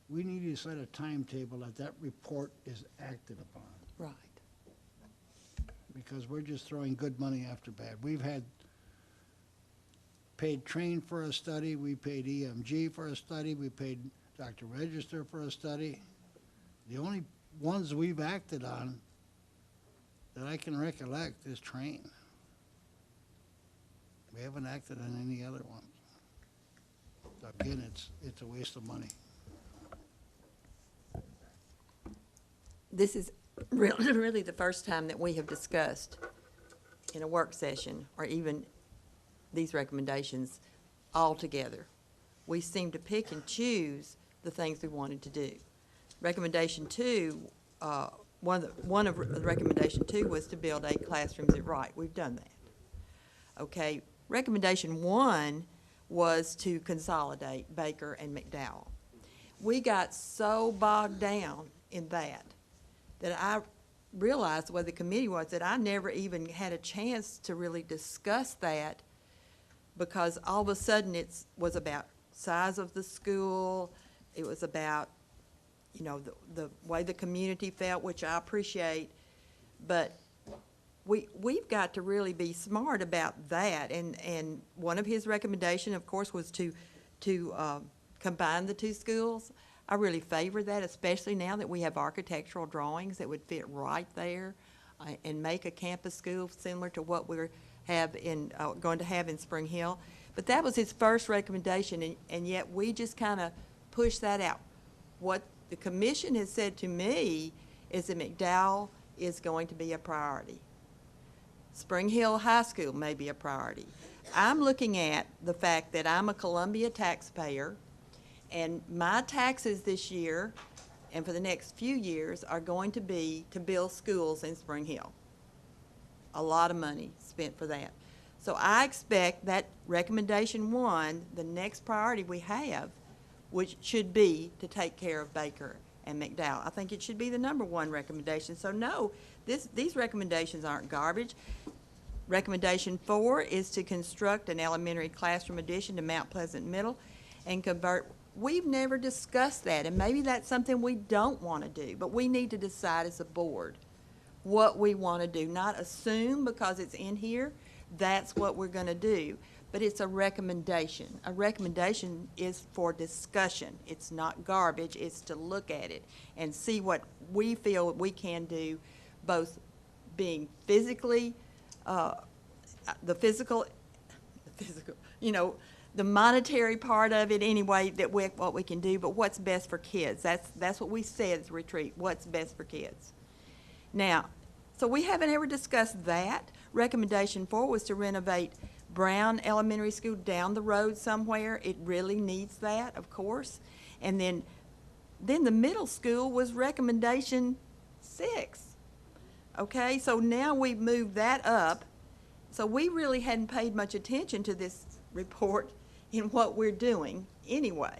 we need to set a timetable that report is acted upon. Right. Because we're just throwing good money after bad. We've had paid Train for a study, we paid EMG for a study, we paid Dr. Register for a study. The only ones we've acted on that I can recollect is Train. We haven't acted on any other ones. So again, it's a waste of money. This is really the first time that we have discussed in a work session, or even these recommendations all together. We seem to pick and choose the things we wanted to do. Recommendation 2, one of recommendation 2 was to build 8 classrooms at Wright. We've done that. Okay, recommendation 1 was to consolidate Baker and McDowell. We got so bogged down in that that I realized the way the committee was, that I never even had a chance to really discuss that, because all of a sudden it was about size of the school, it was about, you know, the way the community felt, which I appreciate, but we've got to really be smart about that. And one of his recommendations, of course, was to combine the two schools. I really favor that, especially now that we have architectural drawings that would fit right there, and make a campus school similar to what we're going to have in Spring Hill. But that was his first recommendation, and yet we just kind of pushed that out. What the commission has said to me is that McDowell is going to be a priority. Spring Hill High School may be a priority. I'm looking at the fact that I'm a Columbia taxpayer, and my taxes this year and for the next few years are going to be to build schools in Spring Hill. A lot of money spent for that. So I expect that recommendation one, the next priority we have, which should be to take care of Baker and McDowell. I think it should be the number one recommendation. So no, these recommendations aren't garbage. Recommendation 4 is to construct an elementary classroom addition to Mount Pleasant Middle and convert. We've never discussed that, and maybe that's something we don't want to do, but we need to decide as a board what we want to do. Not assume because it's in here, that's what we're going to do, but it's a recommendation. A recommendation is for discussion. It's not garbage. It's to look at it and see what we feel we can do, both being physically, the physical, you know, the monetary part of it anyway, that what we can do, but what's best for kids. That's what we said at the retreat, what's best for kids. Now, so we haven't ever discussed that. Recommendation 4 was to renovate Brown Elementary School down the road somewhere. It really needs that, of course. And then the middle school was recommendation 6. Okay, so now we've moved that up. So we really hadn't paid much attention to this report in what we're doing anyway.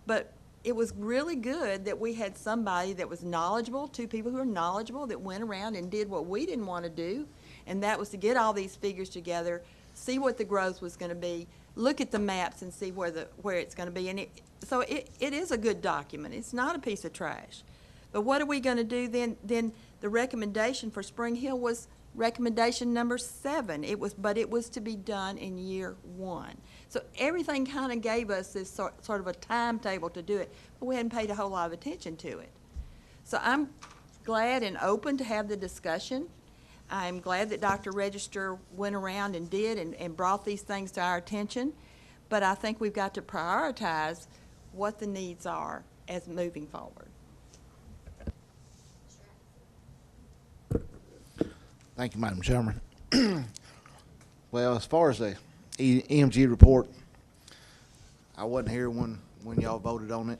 But it was really good that we had somebody that was knowledgeable, 2 people who are knowledgeable, that went around and did what we didn't want to do, and that was to get all these figures together, see what the growth was going to be, look at the maps and see where it's going to be. And so it is a good document. It's not a piece of trash. But what are we going to do then? Then the recommendation for Spring Hill was recommendation number 7. But it was to be done in year 1. So everything kind of gave us this sort of a timetable to do it, but we hadn't paid a whole lot of attention to it. So I'm glad and open to have the discussion. I'm glad that Dr. Register went around and did and brought these things to our attention, but I think we've got to prioritize what the needs are as moving forward. Thank you, Madam Chairman. Well, as far as the EMG report, I wasn't here when y'all voted on it.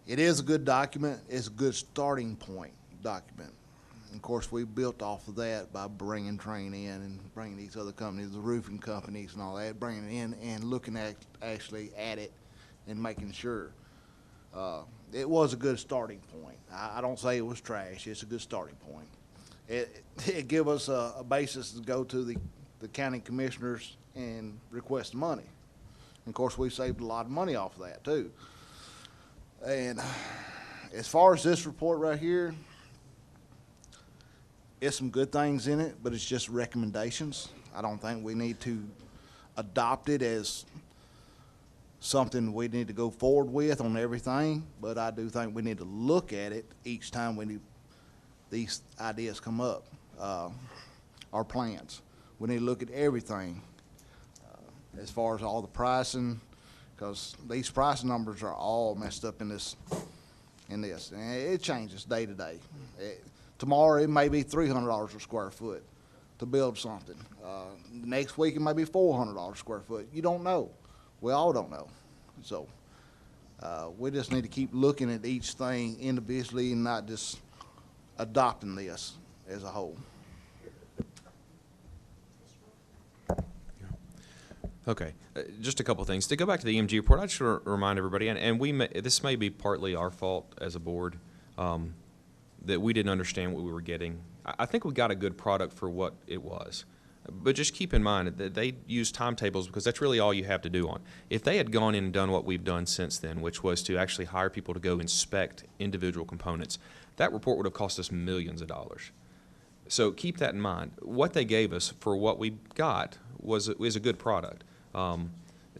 It is a good document. It's a good starting point document. And of course, we built off of that by bringing Train in and bringing these other companies, the roofing companies and all that, bringing it in and looking actually at it and making sure. It was a good starting point. I don't say it was trash. It's a good starting point. It give us a basis to go to the county commissioners and request money. And of course, we saved a lot of money off of that too. And as far as this report right here, it's some good things in it, but it's just recommendations. I don't think we need to adopt it as something we need to go forward with on everything, but I do think we need to look at it each time these ideas come up, our plans. We need to look at everything as far as all the pricing, because these price numbers are all messed up in this. And it changes day to day. Tomorrow it may be $300 a square foot to build something. Next week it may be $400 a square foot. You don't know. We all don't know. So we just need to keep looking at each thing individually and not just adopting this as a whole. Okay, just a couple of things. To go back to the EMG report, I just want to remind everybody, and this may be partly our fault as a board, that we didn't understand what we were getting. I think we got a good product for what it was. But just keep in mind that they use timetables because that's really all you have to do on. If they had gone in and done what we've done since then, which was to actually hire people to go inspect individual components, that report would have cost us millions of dollars. So keep that in mind. What they gave us for what we got was a good product.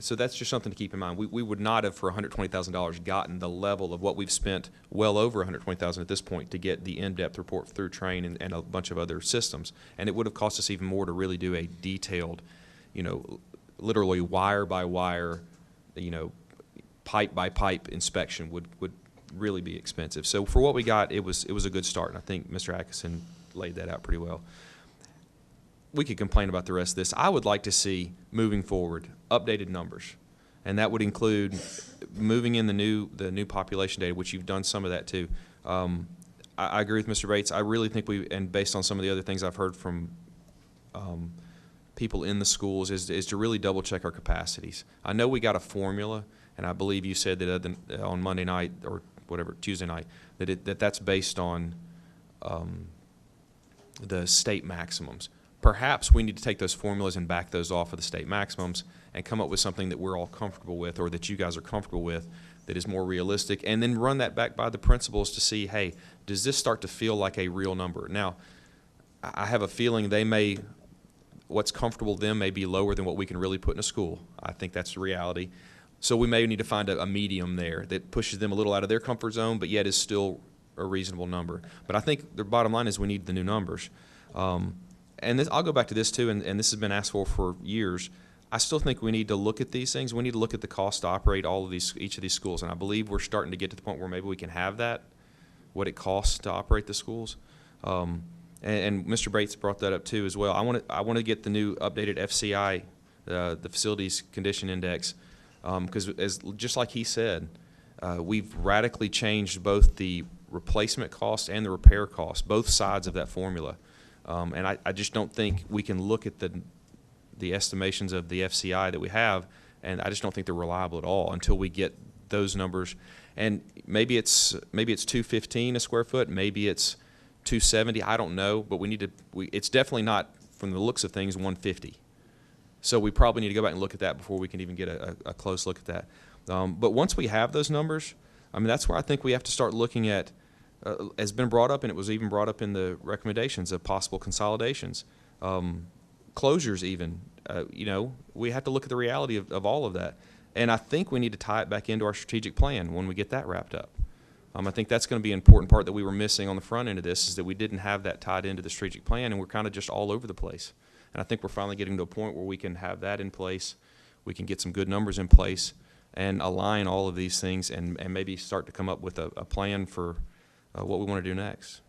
So that's just something to keep in mind. We would not have, for $120,000, gotten the level of what we've spent, well over $120,000 at this point, to get the in-depth report through Train and a bunch of other systems. And it would have cost us even more to really do a detailed, literally wire by wire, pipe by pipe inspection would really be expensive. So for what we got, it was a good start, and I think Mr. Atkinson laid that out pretty well. We could complain about the rest of this. I would like to see, moving forward, updated numbers, and that would include moving in the new population data, which you've done some of that too. I agree with Mr. Bates. I really think and based on some of the other things I've heard from people in the schools, is to really double check our capacities. I know we got a formula, and I believe you said that on Monday night or whatever, Tuesday night, that's based on the state maximums. Perhaps we need to take those formulas and back those off of the state maximums and come up with something that we're all comfortable with, or that you guys are comfortable with, that is more realistic, and then run that back by the principals to see, hey, does this start to feel like a real number? Now, I have a feeling what's comfortable to them may be lower than what we can really put in a school. I think that's the reality. So we may need to find a medium there that pushes them a little out of their comfort zone, but yet is still a reasonable number. But I think the bottom line is we need the new numbers. And I'll go back to this too, and this has been asked for years. I still think we need to look at these things. We need to look at the cost to operate each of these schools, and I believe we're starting to get to the point where maybe we can have that, what it costs to operate the schools. And Mr. Bates brought that up too as well. I want to get the new updated FCI, the Facilities Condition Index, because just like he said, we've radically changed both the replacement cost and the repair cost, both sides of that formula. And I just don't think we can look at the estimations of the FCI that we have, and I just don't think they're reliable at all until we get those numbers. And maybe it's $215 a square foot, maybe it's $270, I don't know, but it's definitely not, from the looks of things, $150. So we probably need to go back and look at that before we can even get a close look at that. But once we have those numbers, I mean, that's where I think we have to start looking at, has been brought up, and it was even brought up in the recommendations of possible consolidations, closures even. We have to look at the reality of all of that. And I think we need to tie it back into our strategic plan when we get that wrapped up. I think that's going to be an important part that we were missing on the front end of this, is that we didn't have that tied into the strategic plan, and we're kind of just all over the place. And I think we're finally getting to a point where we can have that in place, we can get some good numbers in place, and align all of these things, and maybe start to come up with a plan for what we want to do next.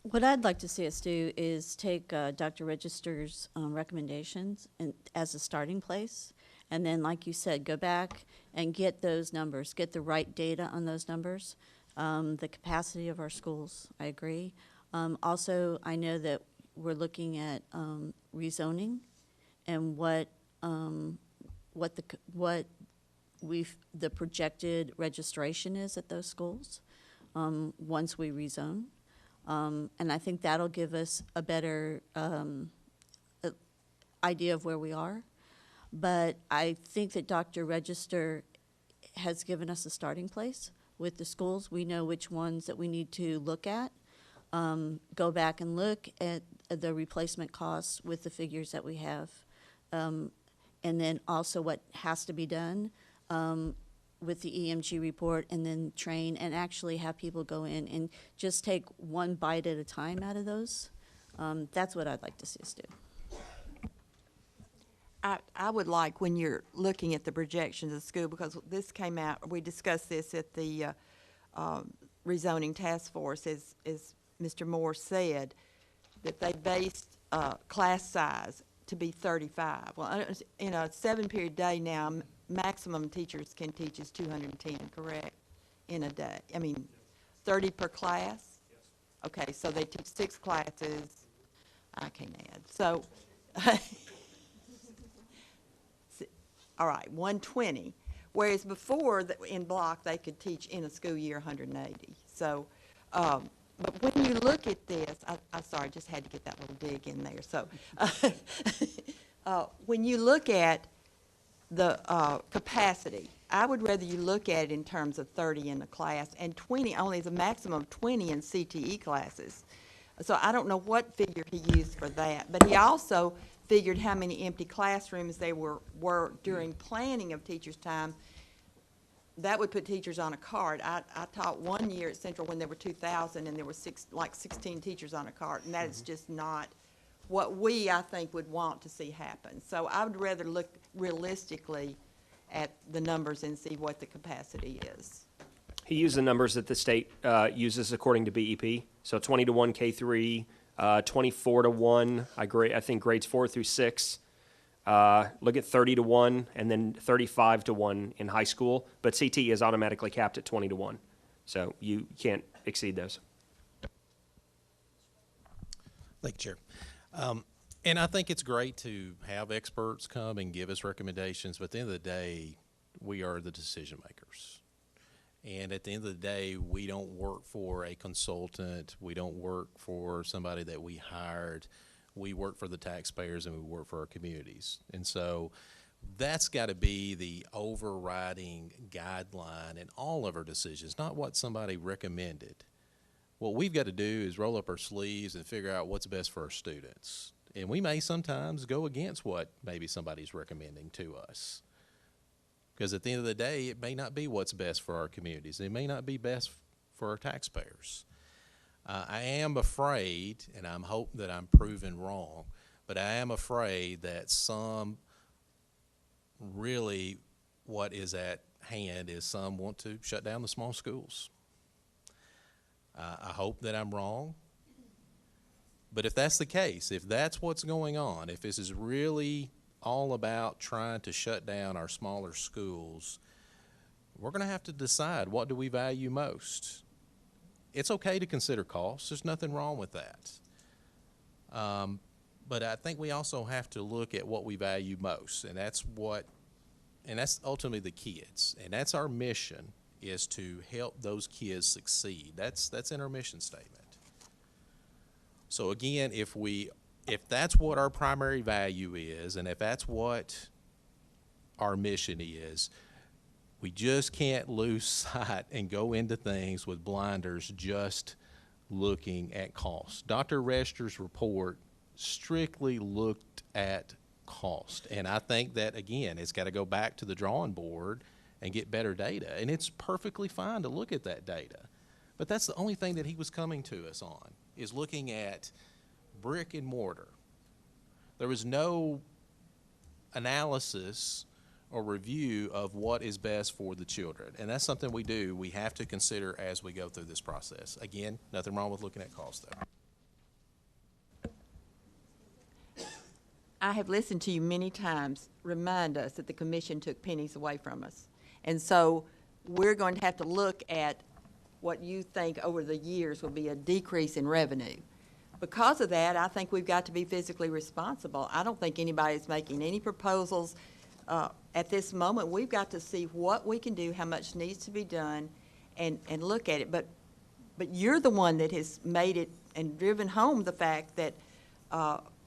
What I'd like to see us do is take Dr. Register's recommendations as a starting place, and then, like you said, go back and get those numbers, get the right data on those numbers, the capacity of our schools, I agree. Also, I know that we're looking at rezoning and what the projected registration is at those schools once we rezone. And I think that'll give us a better idea of where we are. But I think that Dr. Register has given us a starting place with the schools. We know which ones that we need to look at. Go back and look at the replacement costs with the figures that we have. And then also what has to be done with the EMG report, and then train and actually have people go in and just take one bite at a time out of those. That's what I'd like to see us do. I would like, when you're looking at the projections of the school, because this came out, we discussed this at the rezoning task force, as Mr. Moore said, that they based class size to be 35. Well, in a 7-period day now, maximum teachers can teach is 210, correct, in a day? I mean, 30 per class? Yes. Okay, so they teach 6 classes. I can't add. So, all right, 120. Whereas before, in block, they could teach in a school year 180. So, but when you look at this, I'm sorry, just had to get that little dig in there. So, when you look at the capacity, I would rather you look at it in terms of 30 in the class and 20, only the maximum of 20 in CTE classes. So I don't know what figure he used for that, but he also figured how many empty classrooms there were during planning of teachers' time. That would put teachers on a cart. I taught one year at Central when there were 2,000 and there were 16 teachers on a cart, and that is just not what I think, would want to see happen. So I would rather look realistically at the numbers and see what the capacity is. He used the numbers that the state uses according to BEP. So 20 to 1 K3, 24 to 1, I think grades 4 through 6. Look at 30 to 1, and then 35 to 1 in high school. But CT is automatically capped at 20 to 1. So you can't exceed those. Thank you, Chair. And I think it's great to have experts come and give us recommendations, but at the end of the day, we are the decision makers. And at the end of the day, we don't work for a consultant. We don't work for somebody that we hired. We work for the taxpayers and we work for our communities. And so that's got to be the overriding guideline in all of our decisions, not what somebody recommended. What we've got to do is roll up our sleeves and figure out what's best for our students. And we may sometimes go against what maybe somebody's recommending to us. Because at the end of the day, it may not be what's best for our communities. It may not be best for our taxpayers. I am afraid, and I'm hoping that I'm proven wrong, but I am afraid that really what is at hand is some want to shut down the small schools. I hope that I'm wrong. But if that's the case, if that's what's going on, if this is really all about trying to shut down our smaller schools, we're going to have to decide, what do we value most? It's okay to consider costs. There's nothing wrong with that. But I think we also have to look at what we value most, and that's ultimately the kids. And that's our mission, is to help those kids succeed. That's in our mission statement. So again, if that's what our primary value is, and if that's what our mission is, we just can't lose sight and go into things with blinders just looking at cost. Dr. Rester's report strictly looked at cost, and I think that, again, it's got to go back to the drawing board and get better data, and it's perfectly fine to look at that data. But that's the only thing that he was coming to us on, is looking at brick and mortar. There was no analysis or review of what is best for the children. And that's something we have to consider as we go through this process. Again, nothing wrong with looking at cost, though. I have listened to you many times remind us that the commission took pennies away from us. And so we're going to have to look at what you think over the years will be a decrease in revenue. Because of that, I think we've got to be physically responsible. I don't think anybody's making any proposals at this moment. We've got to see what we can do, how much needs to be done, and look at it. But you're the one that has made it and driven home the fact that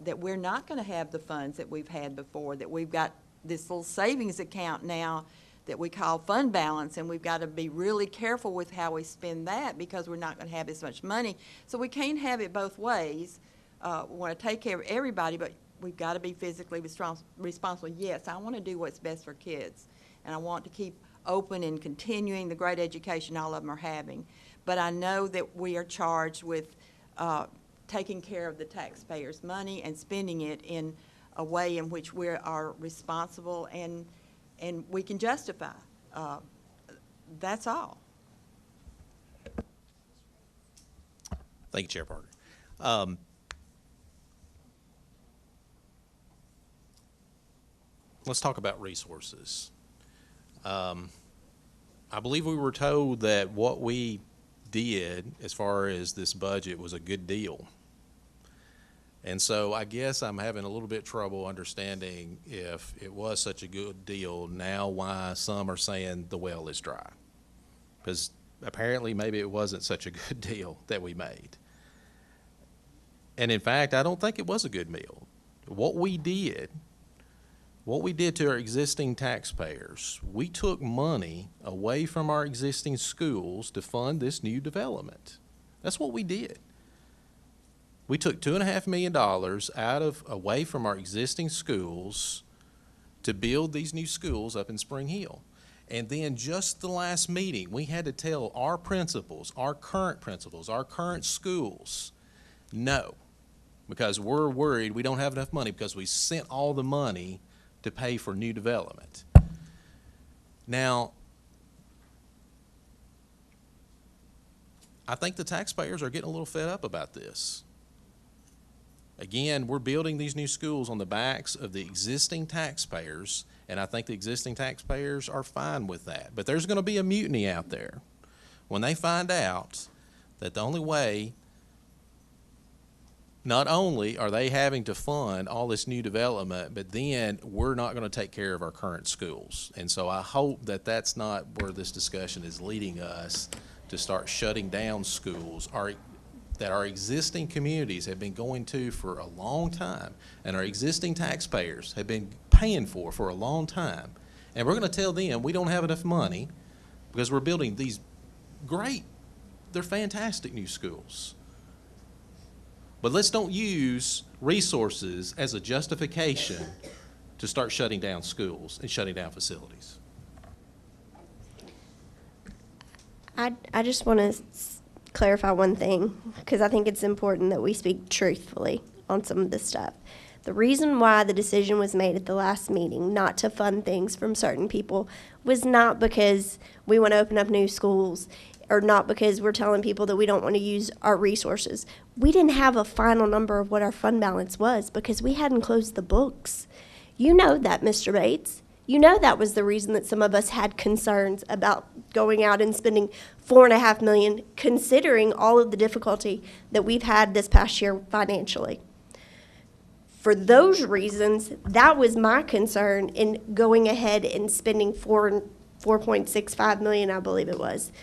that we're not going to have the funds that we've had before, that we've got this little savings account now that we call fund balance, and we've got to be really careful with how we spend that, because we're not going to have as much money. So we can't have it both ways. We want to take care of everybody, but we've got to be physically responsible. Yes, I want to do what's best for kids, and I want to keep open and continuing the great education all of them are having. But I know that we are charged with taking care of the taxpayers' money and spending it in a way in which we are responsible and we can justify. That's all. Thank you, Chair Parker. Let's talk about resources. I believe we were told that what we did as far as this budget was a good deal. And so I guess I'm having a little bit trouble understanding if it was such a good deal, now why some are saying the well is dry. Because apparently maybe it wasn't such a good deal that we made. And in fact, I don't think it was a good deal. What we did to our existing taxpayers, we took money away from our existing schools to fund this new development. That's what we did. We took $2.5 million away from our existing schools to build these new schools up in Spring Hill. And then just the last meeting, we had to tell our principals, our current schools, no, because we're worried we don't have enough money because we sent all the money to pay for new development. Now, I think the taxpayers are getting a little fed up about this. Again, we're building these new schools on the backs of the existing taxpayers, and I think the existing taxpayers are fine with that. But there's going to be a mutiny out there when they find out that the only way, not only are they having to fund all this new development, but then we're not going to take care of our current schools. And so I hope that that's not where this discussion is leading us, to start shutting down schools that our existing communities have been going to for a long time, and our existing taxpayers have been paying for a long time. And we're going to tell them we don't have enough money because we're building these great, they're fantastic new schools. But let's don't use resources as a justification to start shutting down schools and shutting down facilities. I just want to clarify one thing, because I think it's important that we speak truthfully on some of this stuff. The reason why the decision was made at the last meeting not to fund things from certain people was not because we want to open up new schools, or not because we're telling people that we don't want to use our resources. We didn't have a final number of what our fund balance was because we hadn't closed the books. You know that, Mr. Bates. You know that was the reason that some of us had concerns about going out and spending $4.5 million, considering all of the difficulty that we've had this past year financially. For those reasons, that was my concern in going ahead and spending $4.65 million, I believe it was.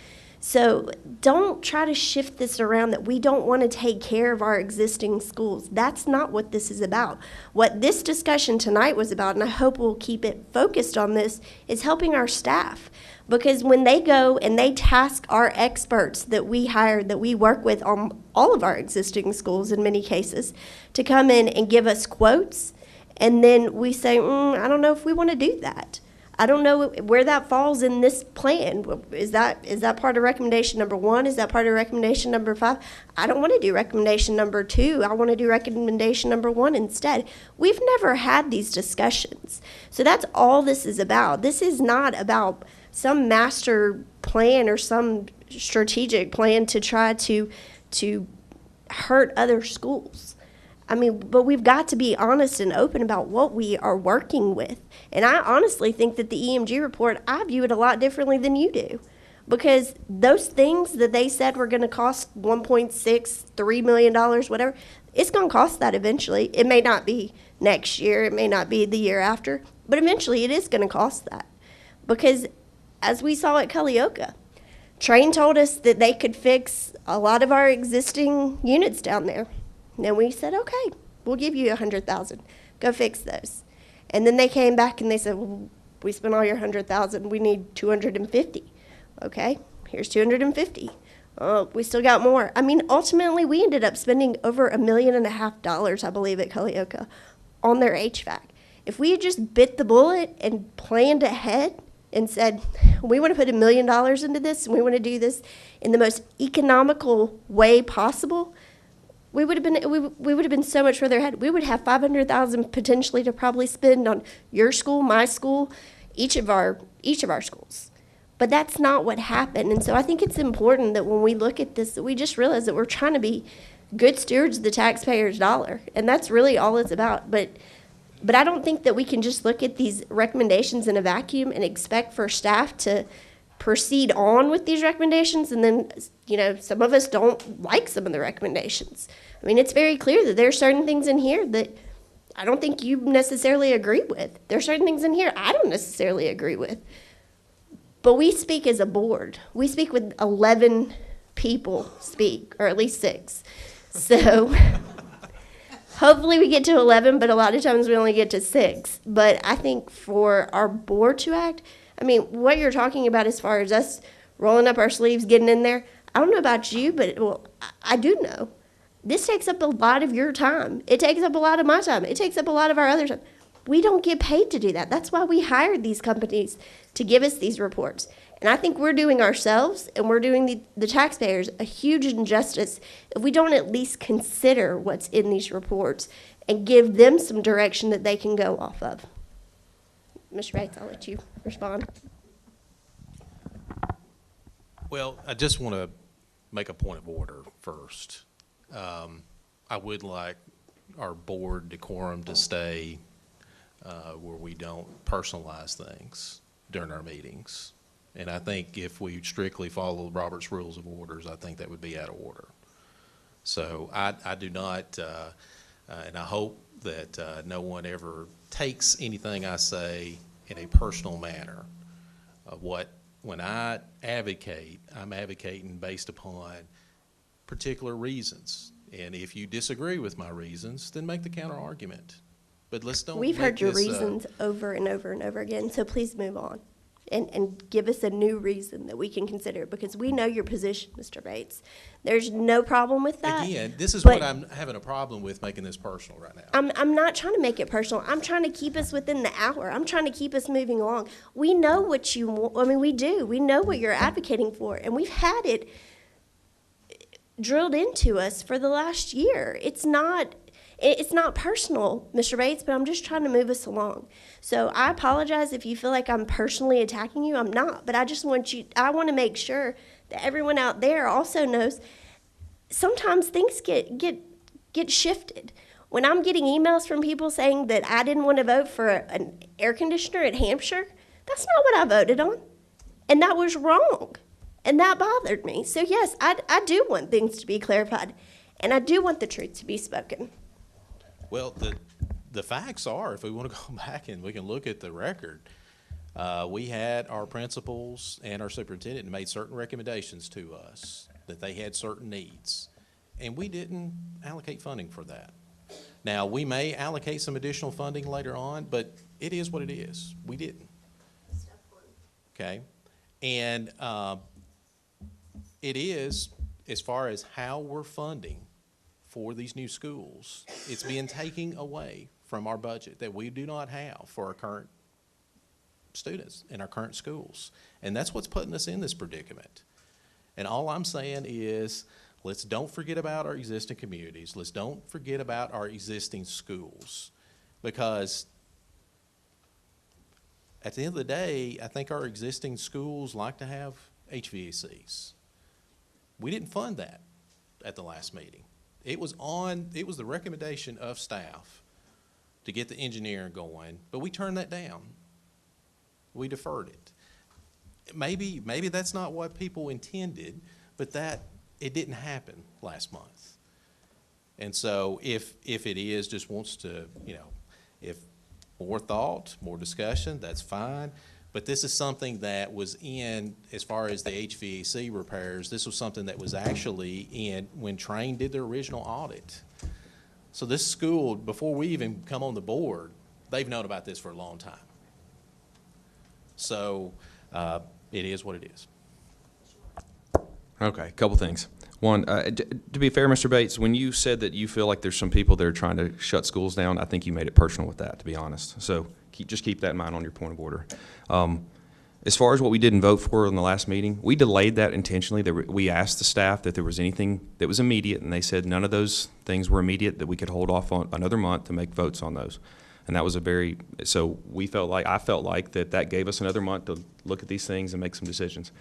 So don't try to shift this around that we don't want to take care of our existing schools. That's not what this is about. What this discussion tonight was about, and I hope we'll keep it focused on this, is helping our staff. Because when they go and they task our experts that we hire, that we work with on all of our existing schools in many cases, to come in and give us quotes, and then we say, I don't know if we want to do that. I don't know where that falls in this plan. Is that part of recommendation number 1? Is that part of recommendation number 5? I don't want to do recommendation number 2. I want to do recommendation number 1 instead. We've never had these discussions. So that's all this is about. This is not about some master plan or some strategic plan to try to hurt other schools. I mean, but we've got to be honest and open about what we are working with. And I honestly think that the EMG report, I view it a lot differently than you do. Because those things that they said were going to cost $1.63 million, whatever, it's going to cost that eventually. It may not be next year. It may not be the year after. But eventually it is going to cost that. Because as we saw at Culleoka, Train told us that they could fix a lot of our existing units down there. And then we said, okay, we'll give you $100,000. Go fix those. And then they came back and they said, well, we spent all your $100,000. We need $250. Okay, here's $250. We still got more. I mean, ultimately, we ended up spending over $1.5 million, I believe, at Culleoka on their HVAC. If we had just bit the bullet and planned ahead and said, we want to put $1 million into this and we want to do this in the most economical way possible, we would have been so much further ahead. We would have $500,000 potentially to probably spend on your school, my school, each of our schools. But that's not what happened. And so I think it's important that when we look at this, that we just realize that we're trying to be good stewards of the taxpayer's dollar. And that's really all it's about. But I don't think that we can just look at these recommendations in a vacuum and expect for staff to proceed on with these recommendations, and then, some of us don't like some of the recommendations. I mean, it's very clear that there are certain things in here that I don't think you necessarily agree with. There are certain things in here I don't necessarily agree with. But we speak as a board. We speak with 11 people speak, or at least 6. So hopefully we get to 11, but a lot of times we only get to 6. But I think for our board to act, I mean, what you're talking about as far as us rolling up our sleeves, getting in there, I don't know about you, but I do know. This takes up a lot of your time. It takes up a lot of my time. It takes up a lot of our other time. We don't get paid to do that. That's why we hired these companies to give us these reports. And I think we're doing ourselves and we're doing the taxpayers a huge injustice if we don't at least consider what's in these reports and give them some direction that they can go off of. Mr. Bates, I'll let you respond. Well, I just want to make a point of order first. I would like our board decorum to stay where we don't personalize things during our meetings. And I think if we strictly follow Robert's Rules of Orders, I think that would be out of order. So I do not, and I hope that no one ever takes anything I say in a personal manner. When I advocate, I'm advocating based upon particular reasons. And if you disagree with my reasons, then make the counter argument. But let's don't. We've heard your reasons over and over and over again, so please move on and give us a new reason that we can consider, because we know your position, Mr. Bates. There's no problem with that. Again, this is what I'm having a problem with, making this personal right now. I'm not trying to make it personal. I'm trying to keep us within the hour. I'm trying to keep us moving along. We know what you want. I mean, we do. We know what you're advocating for, and we've had it drilled into us for the last year. It's not personal, Mr. Bates, but I'm just trying to move us along. So I apologize if you feel like I'm personally attacking you. I'm not, but I want to make sure that everyone out there also knows sometimes things get shifted. When I'm getting emails from people saying that I didn't want to vote for an air conditioner at Hampshire, that's not what I voted on. And that was wrong. And that bothered me. So yes, I do want things to be clarified. And I do want the truth to be spoken. Well, the facts are, if we want to go back and we can look at the record, we had our principals and our superintendent made certain recommendations to us that they had certain needs, and we didn't allocate funding for that. Now, we may allocate some additional funding later on, but it is what it is. We didn't. Okay? And it is, as far as how we're funding for these new schools, it's being taken away from our budget that we do not have for our current students in our current schools. And that's what's putting us in this predicament. And all I'm saying is, let's don't forget about our existing communities. Let's don't forget about our existing schools, because at the end of the day, I think our existing schools like to have HVACs. We didn't fund that at the last meeting. It was the recommendation of staff to get the engineering going, but we turned that down. We deferred it. Maybe that's not what people intended, but it didn't happen last month. And so if it is, just wants to, if more thought, more discussion, that's fine. But this is something that was in, as far as the HVAC repairs, this was something that was actually in when Train did their original audit. So this school, before we even come on the board, they've known about this for a long time. So it is what it is. Okay, a couple things. One, to be fair, Mr. Bates, when you said that you feel like there's some people that are trying to shut schools down, I think you made it personal with that, to be honest. So just keep that in mind on your point of order. As far as what we didn't vote for in the last meeting, we delayed that intentionally. We asked the staff that there was anything that was immediate, and they said none of those things were immediate, that we could hold off on another month to make votes on those. And that was so I felt like that gave us another month to look at these things and make some decisions.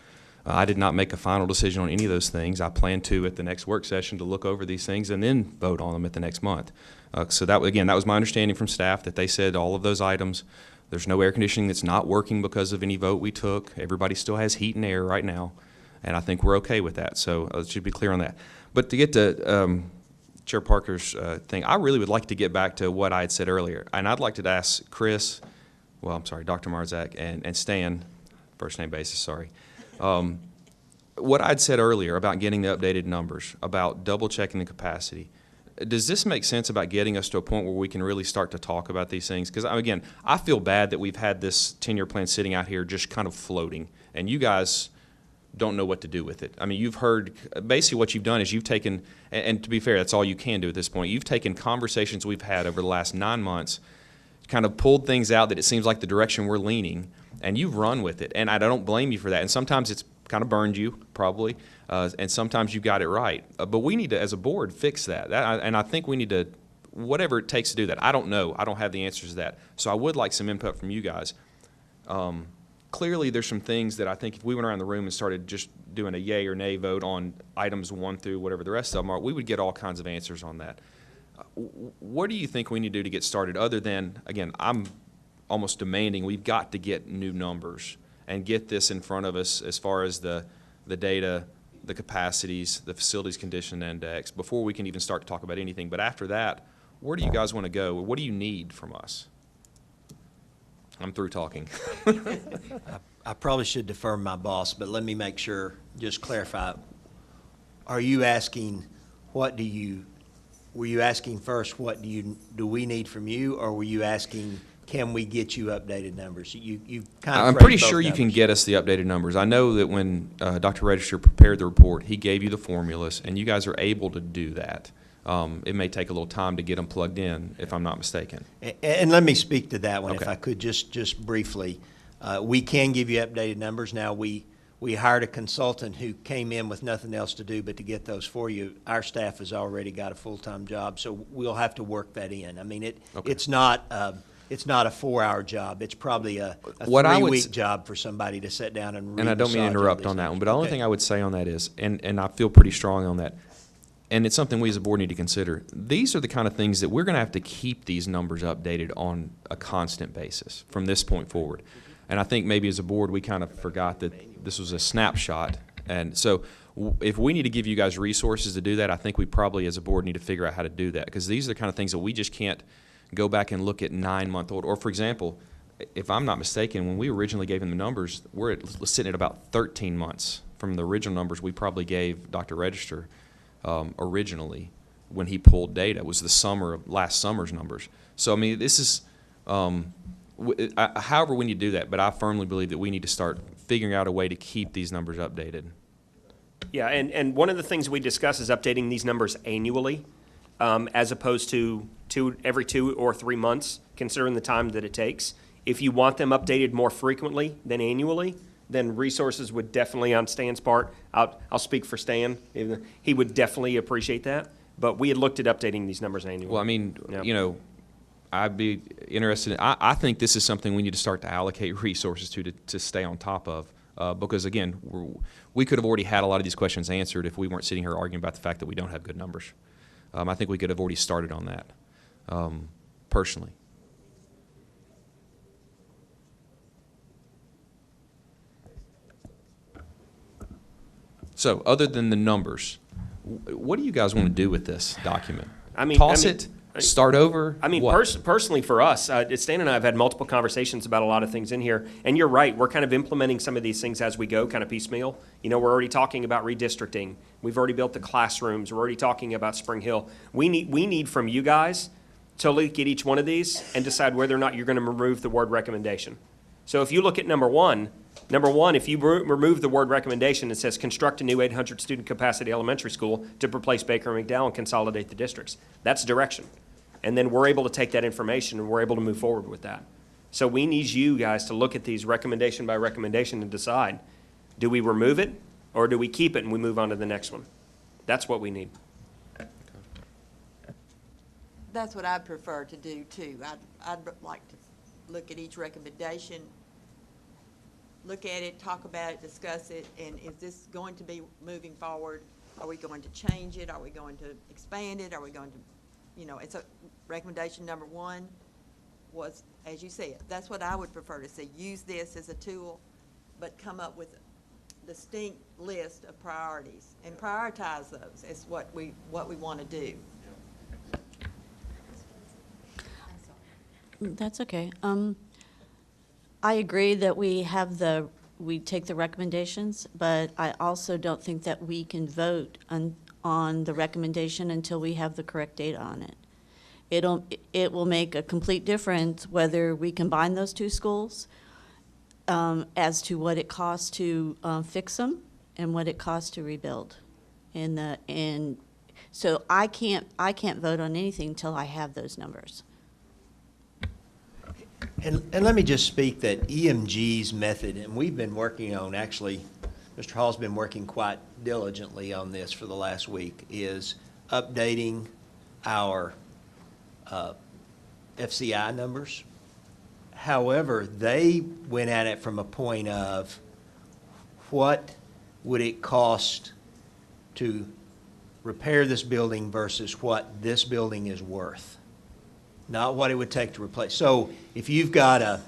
I did not make a final decision on any of those things. I plan to, at the next work session, to look over these things and then vote on them at the next month. So that was my understanding from staff, that they said all of those items There's no air conditioning that's not working because of any vote we took. Everybody still has heat and air right now, and I think we're okay with that. So let's should be clear on that. But to get to Chair Parker's thing, I really would like to get back to what I had said earlier, and I'd like to ask Chris, well, I'm sorry, Dr. Marzak and Stan, first name basis, sorry. What I'd said earlier about getting the updated numbers, about double checking the capacity, does this make sense about getting us to a point where we can really start to talk about these things? Because, again, I feel bad that we've had this 10-year plan sitting out here just kind of floating, and you guys don't know what to do with it. I mean, you've heard, basically what you've done is you've taken, and to be fair, that's all you can do at this point, you've taken conversations we've had over the last 9 months, kind of pulled things out that it seems like the direction we're leaning, and you've run with it, and I don't blame you for that. And sometimes it's kind of burned you, probably, and sometimes you got it right. But we need to, as a board, fix that. And I think we need to, whatever it takes to do that. I don't know. I don't have the answers to that. So I would like some input from you guys. Clearly, there's some things that I think if we went around the room and started just doing a yay or nay vote on items 1 through whatever the rest of them are, we would get all kinds of answers on that. What do you think we need to do to get started other than, again, I'm almost demanding we've got to get new numbers and get this in front of us as far as the data, the capacities, the facilities condition index, before we can even start to talk about anything. But after that, where do you guys want to go? What do you need from us? I'm through talking. I probably should defer my boss, but let me make sure, just clarify. Are you asking, were you asking first, what do we need from you, or were you asking, can we get you updated numbers? You kind of I'm pretty sure you can get us the updated numbers. I know that when Dr. Register prepared the report, he gave you the formulas, and you guys are able to do that. It may take a little time to get them plugged in, if I'm not mistaken. And let me speak to that one, if Okay. I could, just briefly. We can give you updated numbers. Now, we hired a consultant who came in with nothing else to do but to get those for you. Our staff has already got a full-time job, so we'll have to work that in. I mean, Okay. it's not a 4-hour job. It's probably a What I would 3-week job for somebody to sit down and read. And I don't mean to massage all interrupt these on that one, numbers. but the only Okay. thing I would say on that is, and I feel pretty strong on that, and it's something we as a board need to consider. These are the kind of things that we're going to have to keep these numbers updated on a constant basis from this point forward. And I think maybe as a board, we kind of forgot that this was a snapshot. And so if we need to give you guys resources to do that, I think we probably as a board need to figure out how to do that, because these are the kind of things that we just can't go back and look at 9-month-old. Or for example, if I'm not mistaken, when we originally gave them the numbers, we're sitting at about 13 months from the original numbers we probably gave Dr. Register originally when he pulled data. It was the summer of last summer's numbers. So, I mean, this is, however we need to do that, but I firmly believe that we need to start figuring out a way to keep these numbers updated. Yeah, and one of the things we discuss is updating these numbers annually, as opposed to every 2 or 3 months, considering the time that it takes. If you want them updated more frequently than annually, then resources would definitely, on Stan's part, I'll speak for Stan, he would definitely appreciate that. But we had looked at updating these numbers annually. Well, I mean, Yeah. you know, I'd be interested in, I think this is something we need to start to allocate resources to stay on top of. Because, again, we could have already had a lot of these questions answered if we weren't sitting here arguing about the fact that we don't have good numbers. I think we could have already started on that, personally. So, other than the numbers, what do you guys want to do with this document? Toss it? Start over? I mean, what? personally for us, Stan and I have had multiple conversations about a lot of things in here, and you're right, we're kind of implementing some of these things as we go, kind of piecemeal. You know, we're already talking about redistricting. We've already built the classrooms. We're already talking about Spring Hill. We need from you guys to look at each one of these and decide whether or not you're going to remove the word recommendation. So if you look at number one, if you remove the word recommendation, it says construct a new 800 student capacity elementary school to replace Baker and McDowell and consolidate the districts. That's direction. And then we're able to take that information and we're able to move forward with that. So we need you guys to look at these recommendation by recommendation and decide, do we remove it or do we keep it and we move on to the next one? That's what we need. That's what I'd prefer to do too. I'd like to look at each recommendation, look at it, talk about it, discuss it, and is this going to be moving forward? Are we going to change it? Are we going to expand it? Are we going to, you know, it's a recommendation number 1. was, as you said, that's what I would prefer to see. Use this as a tool, but come up with a distinct list of priorities and prioritize those as what we want to do. That's okay. I agree that we take the recommendations, but I also don't think that we can vote on the recommendation until we have the correct data on it. It will make a complete difference whether we combine those two schools, as to what it costs to fix them and what it costs to rebuild. And so I can't vote on anything until I have those numbers. And let me just speak that EMG's method, and we've been working on, actually, Mr. Hall's been working quite diligently on this for the last week, is updating our FCI numbers. However, they went at it from a point of what would it cost to repair this building versus what this building is worth, not what it would take to replace. So if you've got I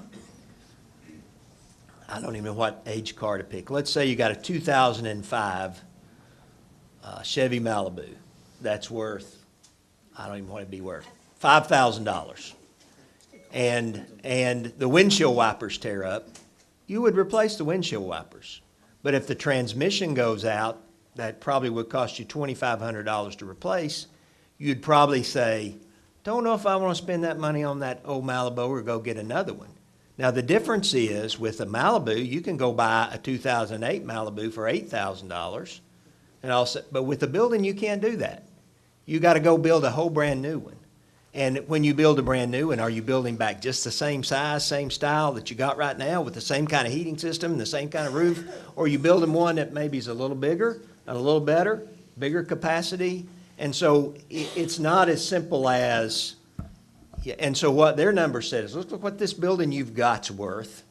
don't even know what age car to pick. Let's say you got a 2005 Chevy Malibu that's worth, I don't even want it to be worth, $5,000. And the windshield wipers tear up, you would replace the windshield wipers. But if the transmission goes out, that probably would cost you $2,500 to replace. You'd probably say, don't know if I want to spend that money on that old Malibu or go get another one. Now, the difference is with a Malibu, you can go buy a 2008 Malibu for $8,000. But with a building, you can't do that. You got to go build a whole brand new one. And when you build a brand new one, are you building back just the same size, same style that you got right now with the same kind of heating system and the same kind of roof? Or are you building one that maybe is a little bigger and a little better, bigger capacity? And so it's not as simple as, and so what their number said is, let's look what this building you've got's worth,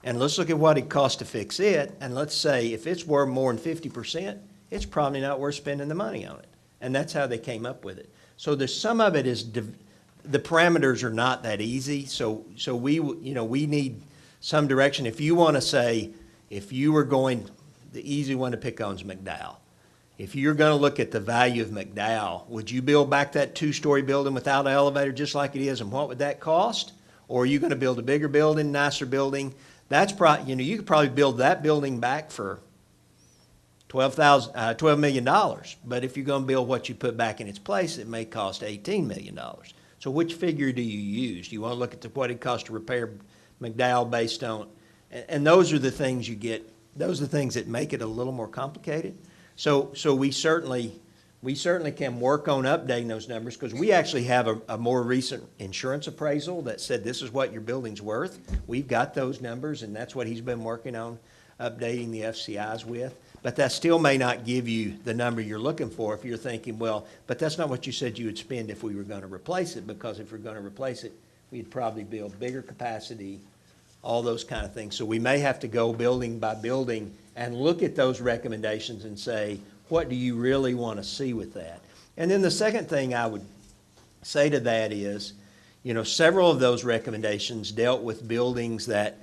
and let's look at what it costs to fix it, and let's say if it's worth more than 50%, it's probably not worth spending the money on it. And that's how they came up with it. So there's some of it is, the parameters are not that easy, so we need some direction. If you want to say, if you were going, the easy one to pick on is McDowell. If you're going to look at the value of McDowell, would you build back that two-story building without an elevator just like it is, and what would that cost? Or are you going to build a bigger building, nicer building? That's probably, you could probably build that building back for $12 million. But if you're going to build what you put back in its place, it may cost $18 million. So which figure do you use? Do you want to look at what it costs to repair McDowell based on, and those are the things you get, those are the things that make it a little more complicated. So we certainly can work on updating those numbers, because we actually have a more recent insurance appraisal that said this is what your building's worth. We've got those numbers, and that's what he's been working on, updating the FCIs with. But that still may not give you the number you're looking for if you're thinking, well, but that's not what you said you would spend if we were going to replace it, because if we're going to replace it, we'd probably build bigger capacity, all those kind of things. So we may have to go building by building and look at those recommendations and say, what do you really want to see with that? And then the second thing I would say to that is, several of those recommendations dealt with buildings that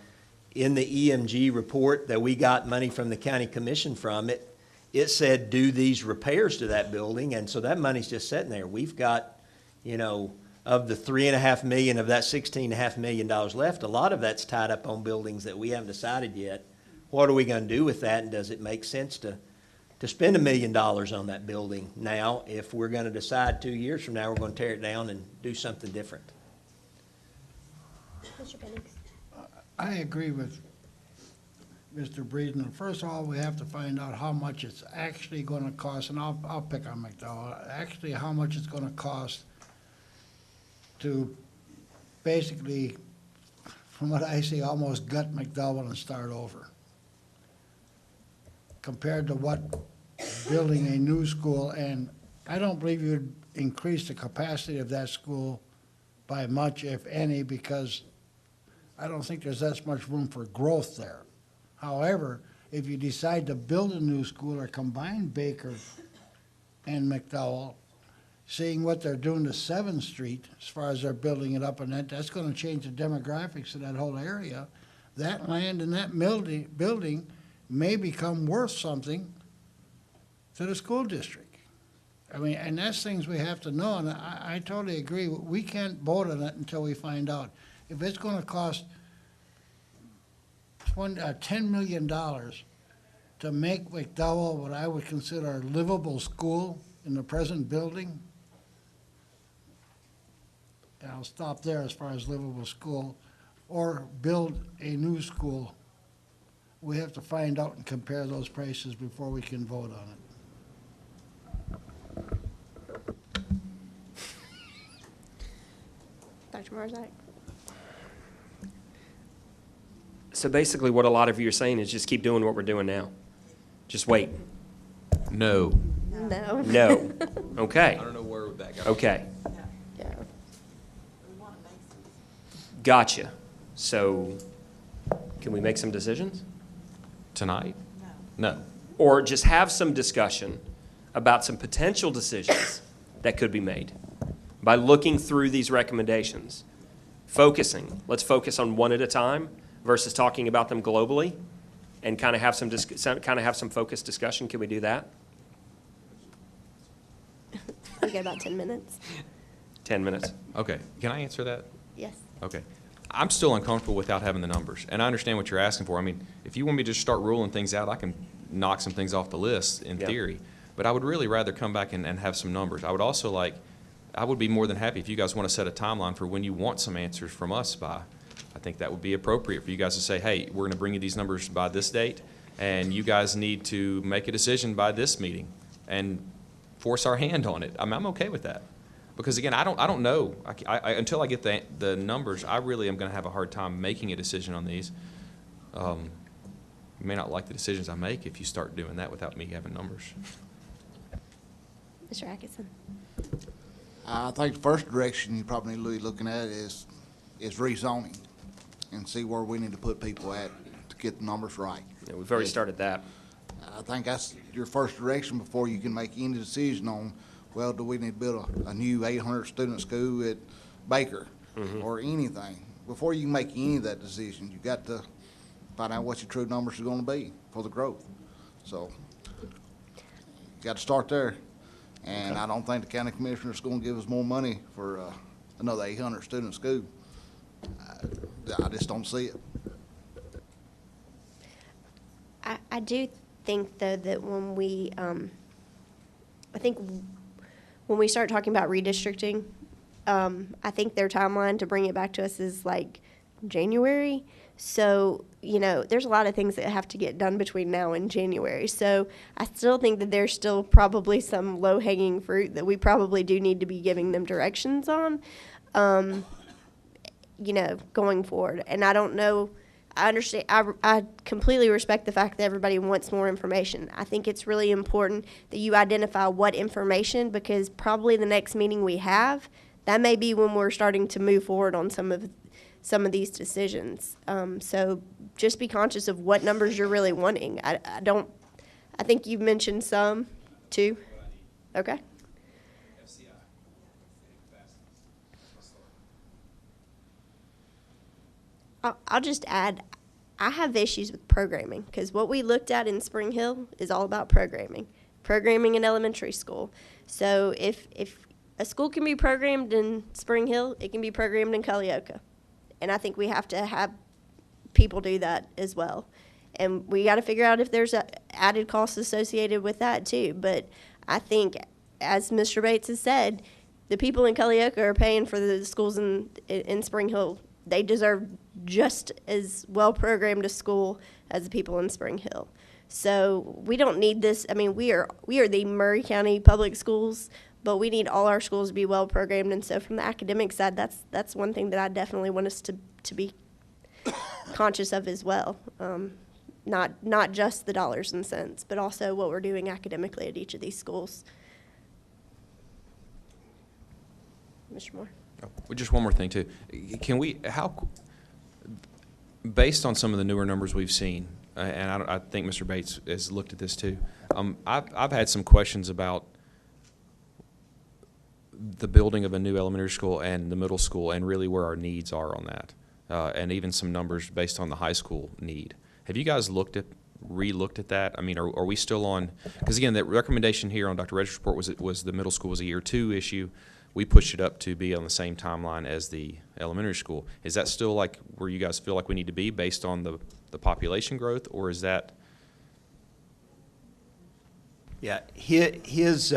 in the EMG report that we got money from the county commission from, it said do these repairs to that building, and so that money's just sitting there. We've got, of the $3.5 million of that $16.5 million left, a lot of that's tied up on buildings that we haven't decided yet. What are we going to do with that, and does it make sense to spend $1 million on that building now if we're going to decide 2 years from now we're going to tear it down and do something different? Mr. Pennings. I agree with Mr. Breeden. First of all, we have to find out how much it's actually going to cost, and I'll pick on McDowell. Actually, how much it's going to cost to basically, from what I see, almost gut McDowell and start over, compared to what building a new school. And I don't believe you'd increase the capacity of that school by much, if any, because I don't think there's that much room for growth there. However, if you decide to build a new school or combine Baker and McDowell, seeing what they're doing to 7th Street, as far as they're building it up, and that's gonna change the demographics of that whole area. That land and that building may become worth something to the school district. I mean, and that's things we have to know, and I totally agree. We can't vote on it until we find out. If it's gonna cost $10 million to make McDowell what I would consider a livable school in the present building, and I'll stop there as far as livable school, or build a new school, we have to find out and compare those prices before we can vote on it. Dr. Marzak? So basically, what a lot of you are saying is just keep doing what we're doing now. Just wait. No. No. No. Okay. I don't know where that got. Okay. Yeah. Gotcha. So can we make some decisions? Tonight? No. Or just have some discussion about some potential decisions that could be made by looking through these recommendations, focusing. Let's focus on one at a time versus talking about them globally, and kind of have some focused discussion. Can we do that? We got about 10 minutes. 10 minutes. Okay. Can I answer that? Yes. Okay. I'm still uncomfortable without having the numbers, and I understand what you're asking for. I mean, if you want me to just start ruling things out, I can knock some things off the list in Yeah. theory. But I would really rather come back and have some numbers. I would be more than happy if you guys want to set a timeline for when you want some answers from us by. I think that would be appropriate for you guys to say, hey, we're going to bring you these numbers by this date, and you guys need to make a decision by this meeting and force our hand on it. I'm okay with that. Because again, I don't know. Until I get the numbers, I really am going to have a hard time making a decision on these. You may not like the decisions I make if you start doing that without me having numbers. Mr. Atkinson? I think the first direction you probably need to be looking at is rezoning and see where we need to put people at to get the numbers right. Yeah, we've already started that. I think that's your first direction before you can make any decision on, well, do we need to build a new 800 student school at Baker or anything? Before you can make any of that decision, you got to find out what your true numbers are going to be for the growth. So you got to start there. And I don't think the county commissioner is going to give us more money for another 800 student school. I just don't see it. I do think, though, that when we, I think when we start talking about redistricting, I think their timeline to bring it back to us is like January. So, you know, there's a lot of things that have to get done between now and January. So I still think that there's still probably some low-hanging fruit that we probably do need to be giving them directions on, you know, going forward. And I don't know, I understand, I completely respect the fact that everybody wants more information. I think it's really important that you identify what information, because probably the next meeting we have, that may be when we're starting to move forward on some of these decisions. So just be conscious of what numbers you're really wanting. I think you've mentioned some too. Okay. I'll just add, I have issues with programming, because what we looked at in Spring Hill is all about programming in elementary school. So if a school can be programmed in Spring Hill, it can be programmed in Culleoka. And I think we have to have people do that as well. And we got to figure out if there's added costs associated with that too. But I think, as Mr. Bates has said, the people in Culleoka are paying for the schools in Spring Hill. They deserve just as well programmed a school as the people in Spring Hill. So we don't need this. I mean, we are the Murray County Public Schools, but we need all our schools to be well programmed. And so from the academic side, that's one thing that I definitely want us to be conscious of as well. Not just the dollars and cents, but also what we're doing academically at each of these schools. Mr. Moore? Well, just one more thing too. Can we, based on some of the newer numbers we've seen, and I think Mr. Bates has looked at this too, I've had some questions about the building of a new elementary school and the middle school, and really where our needs are on that, and even some numbers based on the high school need. Have you guys re-looked at that? I mean, are we still on, because again, that recommendation here on Dr. Register's report was the middle school was a year 2 issue. We pushed it up to be on the same timeline as the elementary school. Is that still like where you guys feel like we need to be based on the population growth, or is that? Yeah, his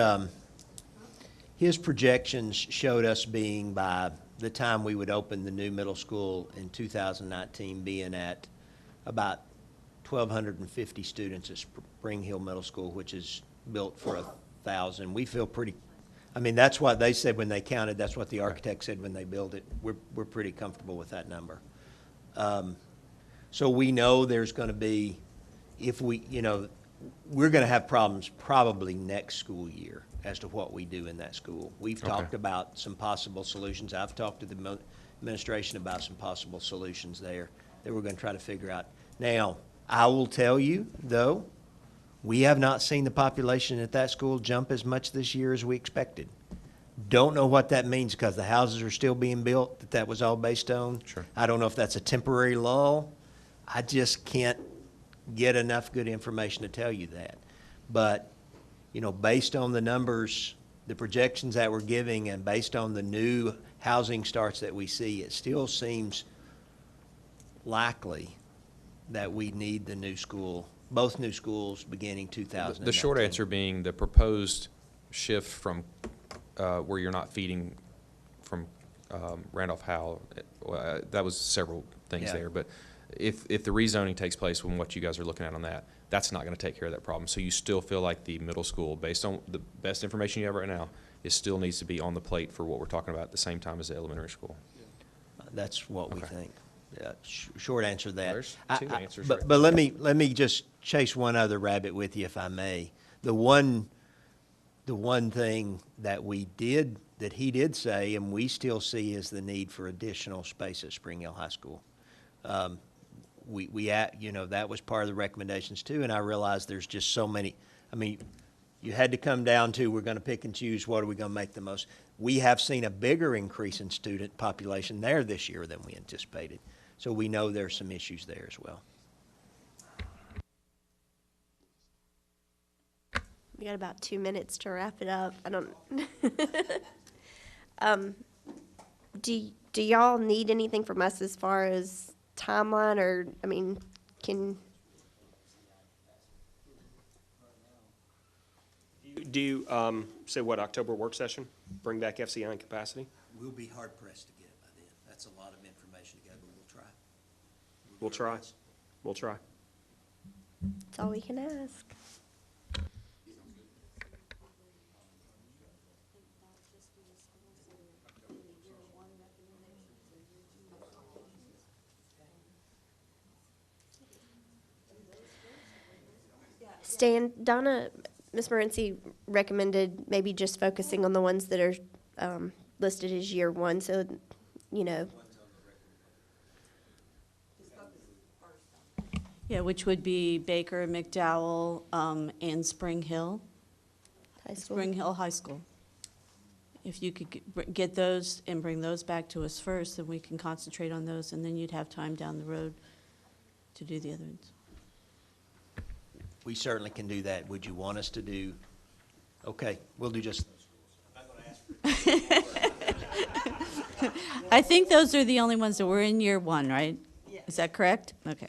projections showed us being, by the time we would open the new middle school in 2019, being at about 1,250 students at Spring Hill Middle School, which is built for 1,000. We feel pretty, I mean, that's what they said when they counted. That's what the architect said when they built it. We're pretty comfortable with that number. So we know there's going to be, if we, we're going to have problems probably next school year as to what we do in that school. We've talked about some possible solutions. I've talked to the administration about some possible solutions there that we're going to try to figure out. Now, I will tell you, though, we have not seen the population at that school jump as much this year as we expected. Don't know what that means because the houses are still being built that was all based on. Sure. I don't know if that's a temporary lull. I just can't get enough good information to tell you that. But, based on the numbers, the projections that we're giving, and based on the new housing starts that we see, it still seems likely that we need the new school, both new schools beginning 2019. The short answer being the proposed shift from where you're not feeding from Randolph Howe, that was several things there, but if the rezoning takes place when what you guys are looking at on that, that's not going to take care of that problem. So you still feel like the middle school, based on the best information you have right now, it still needs to be on the plate for what we're talking about at the same time as the elementary school. That's what we think. Short answer to that. There's two answers. But let me just chase one other rabbit with you, if I may. The one thing that he did say, and we still see, is the need for additional space at Spring Hill High School. That was part of the recommendations too, and I realize there's just so many. I mean, you had to come down to, we're going to pick and choose what are we going to make the most. We have seen a bigger increase in student population there this year than we anticipated. So we know there's some issues there as well. We got about 2 minutes to wrap it up. I don't. Do y'all need anything from us as far as timeline, or can? Do you say what, October work session? Bring back FCI and capacity? We'll be hard pressed to get it by then. That's a lot of information to get, but we'll try. We'll try. We'll try. That's all we can ask. Stan, Donna, Ms. Morency recommended maybe just focusing on the ones that are listed as year 1, so, Yeah, which would be Baker, McDowell, and Spring Hill. High school. Spring Hill High School. If you could get those and bring those back to us first, then we can concentrate on those, and then you'd have time down the road to do the other ones. We certainly can do that. Would you want us to do? Okay, we'll do just. I think those are the only ones that were in year 1, right? Yes. Is that correct? Okay.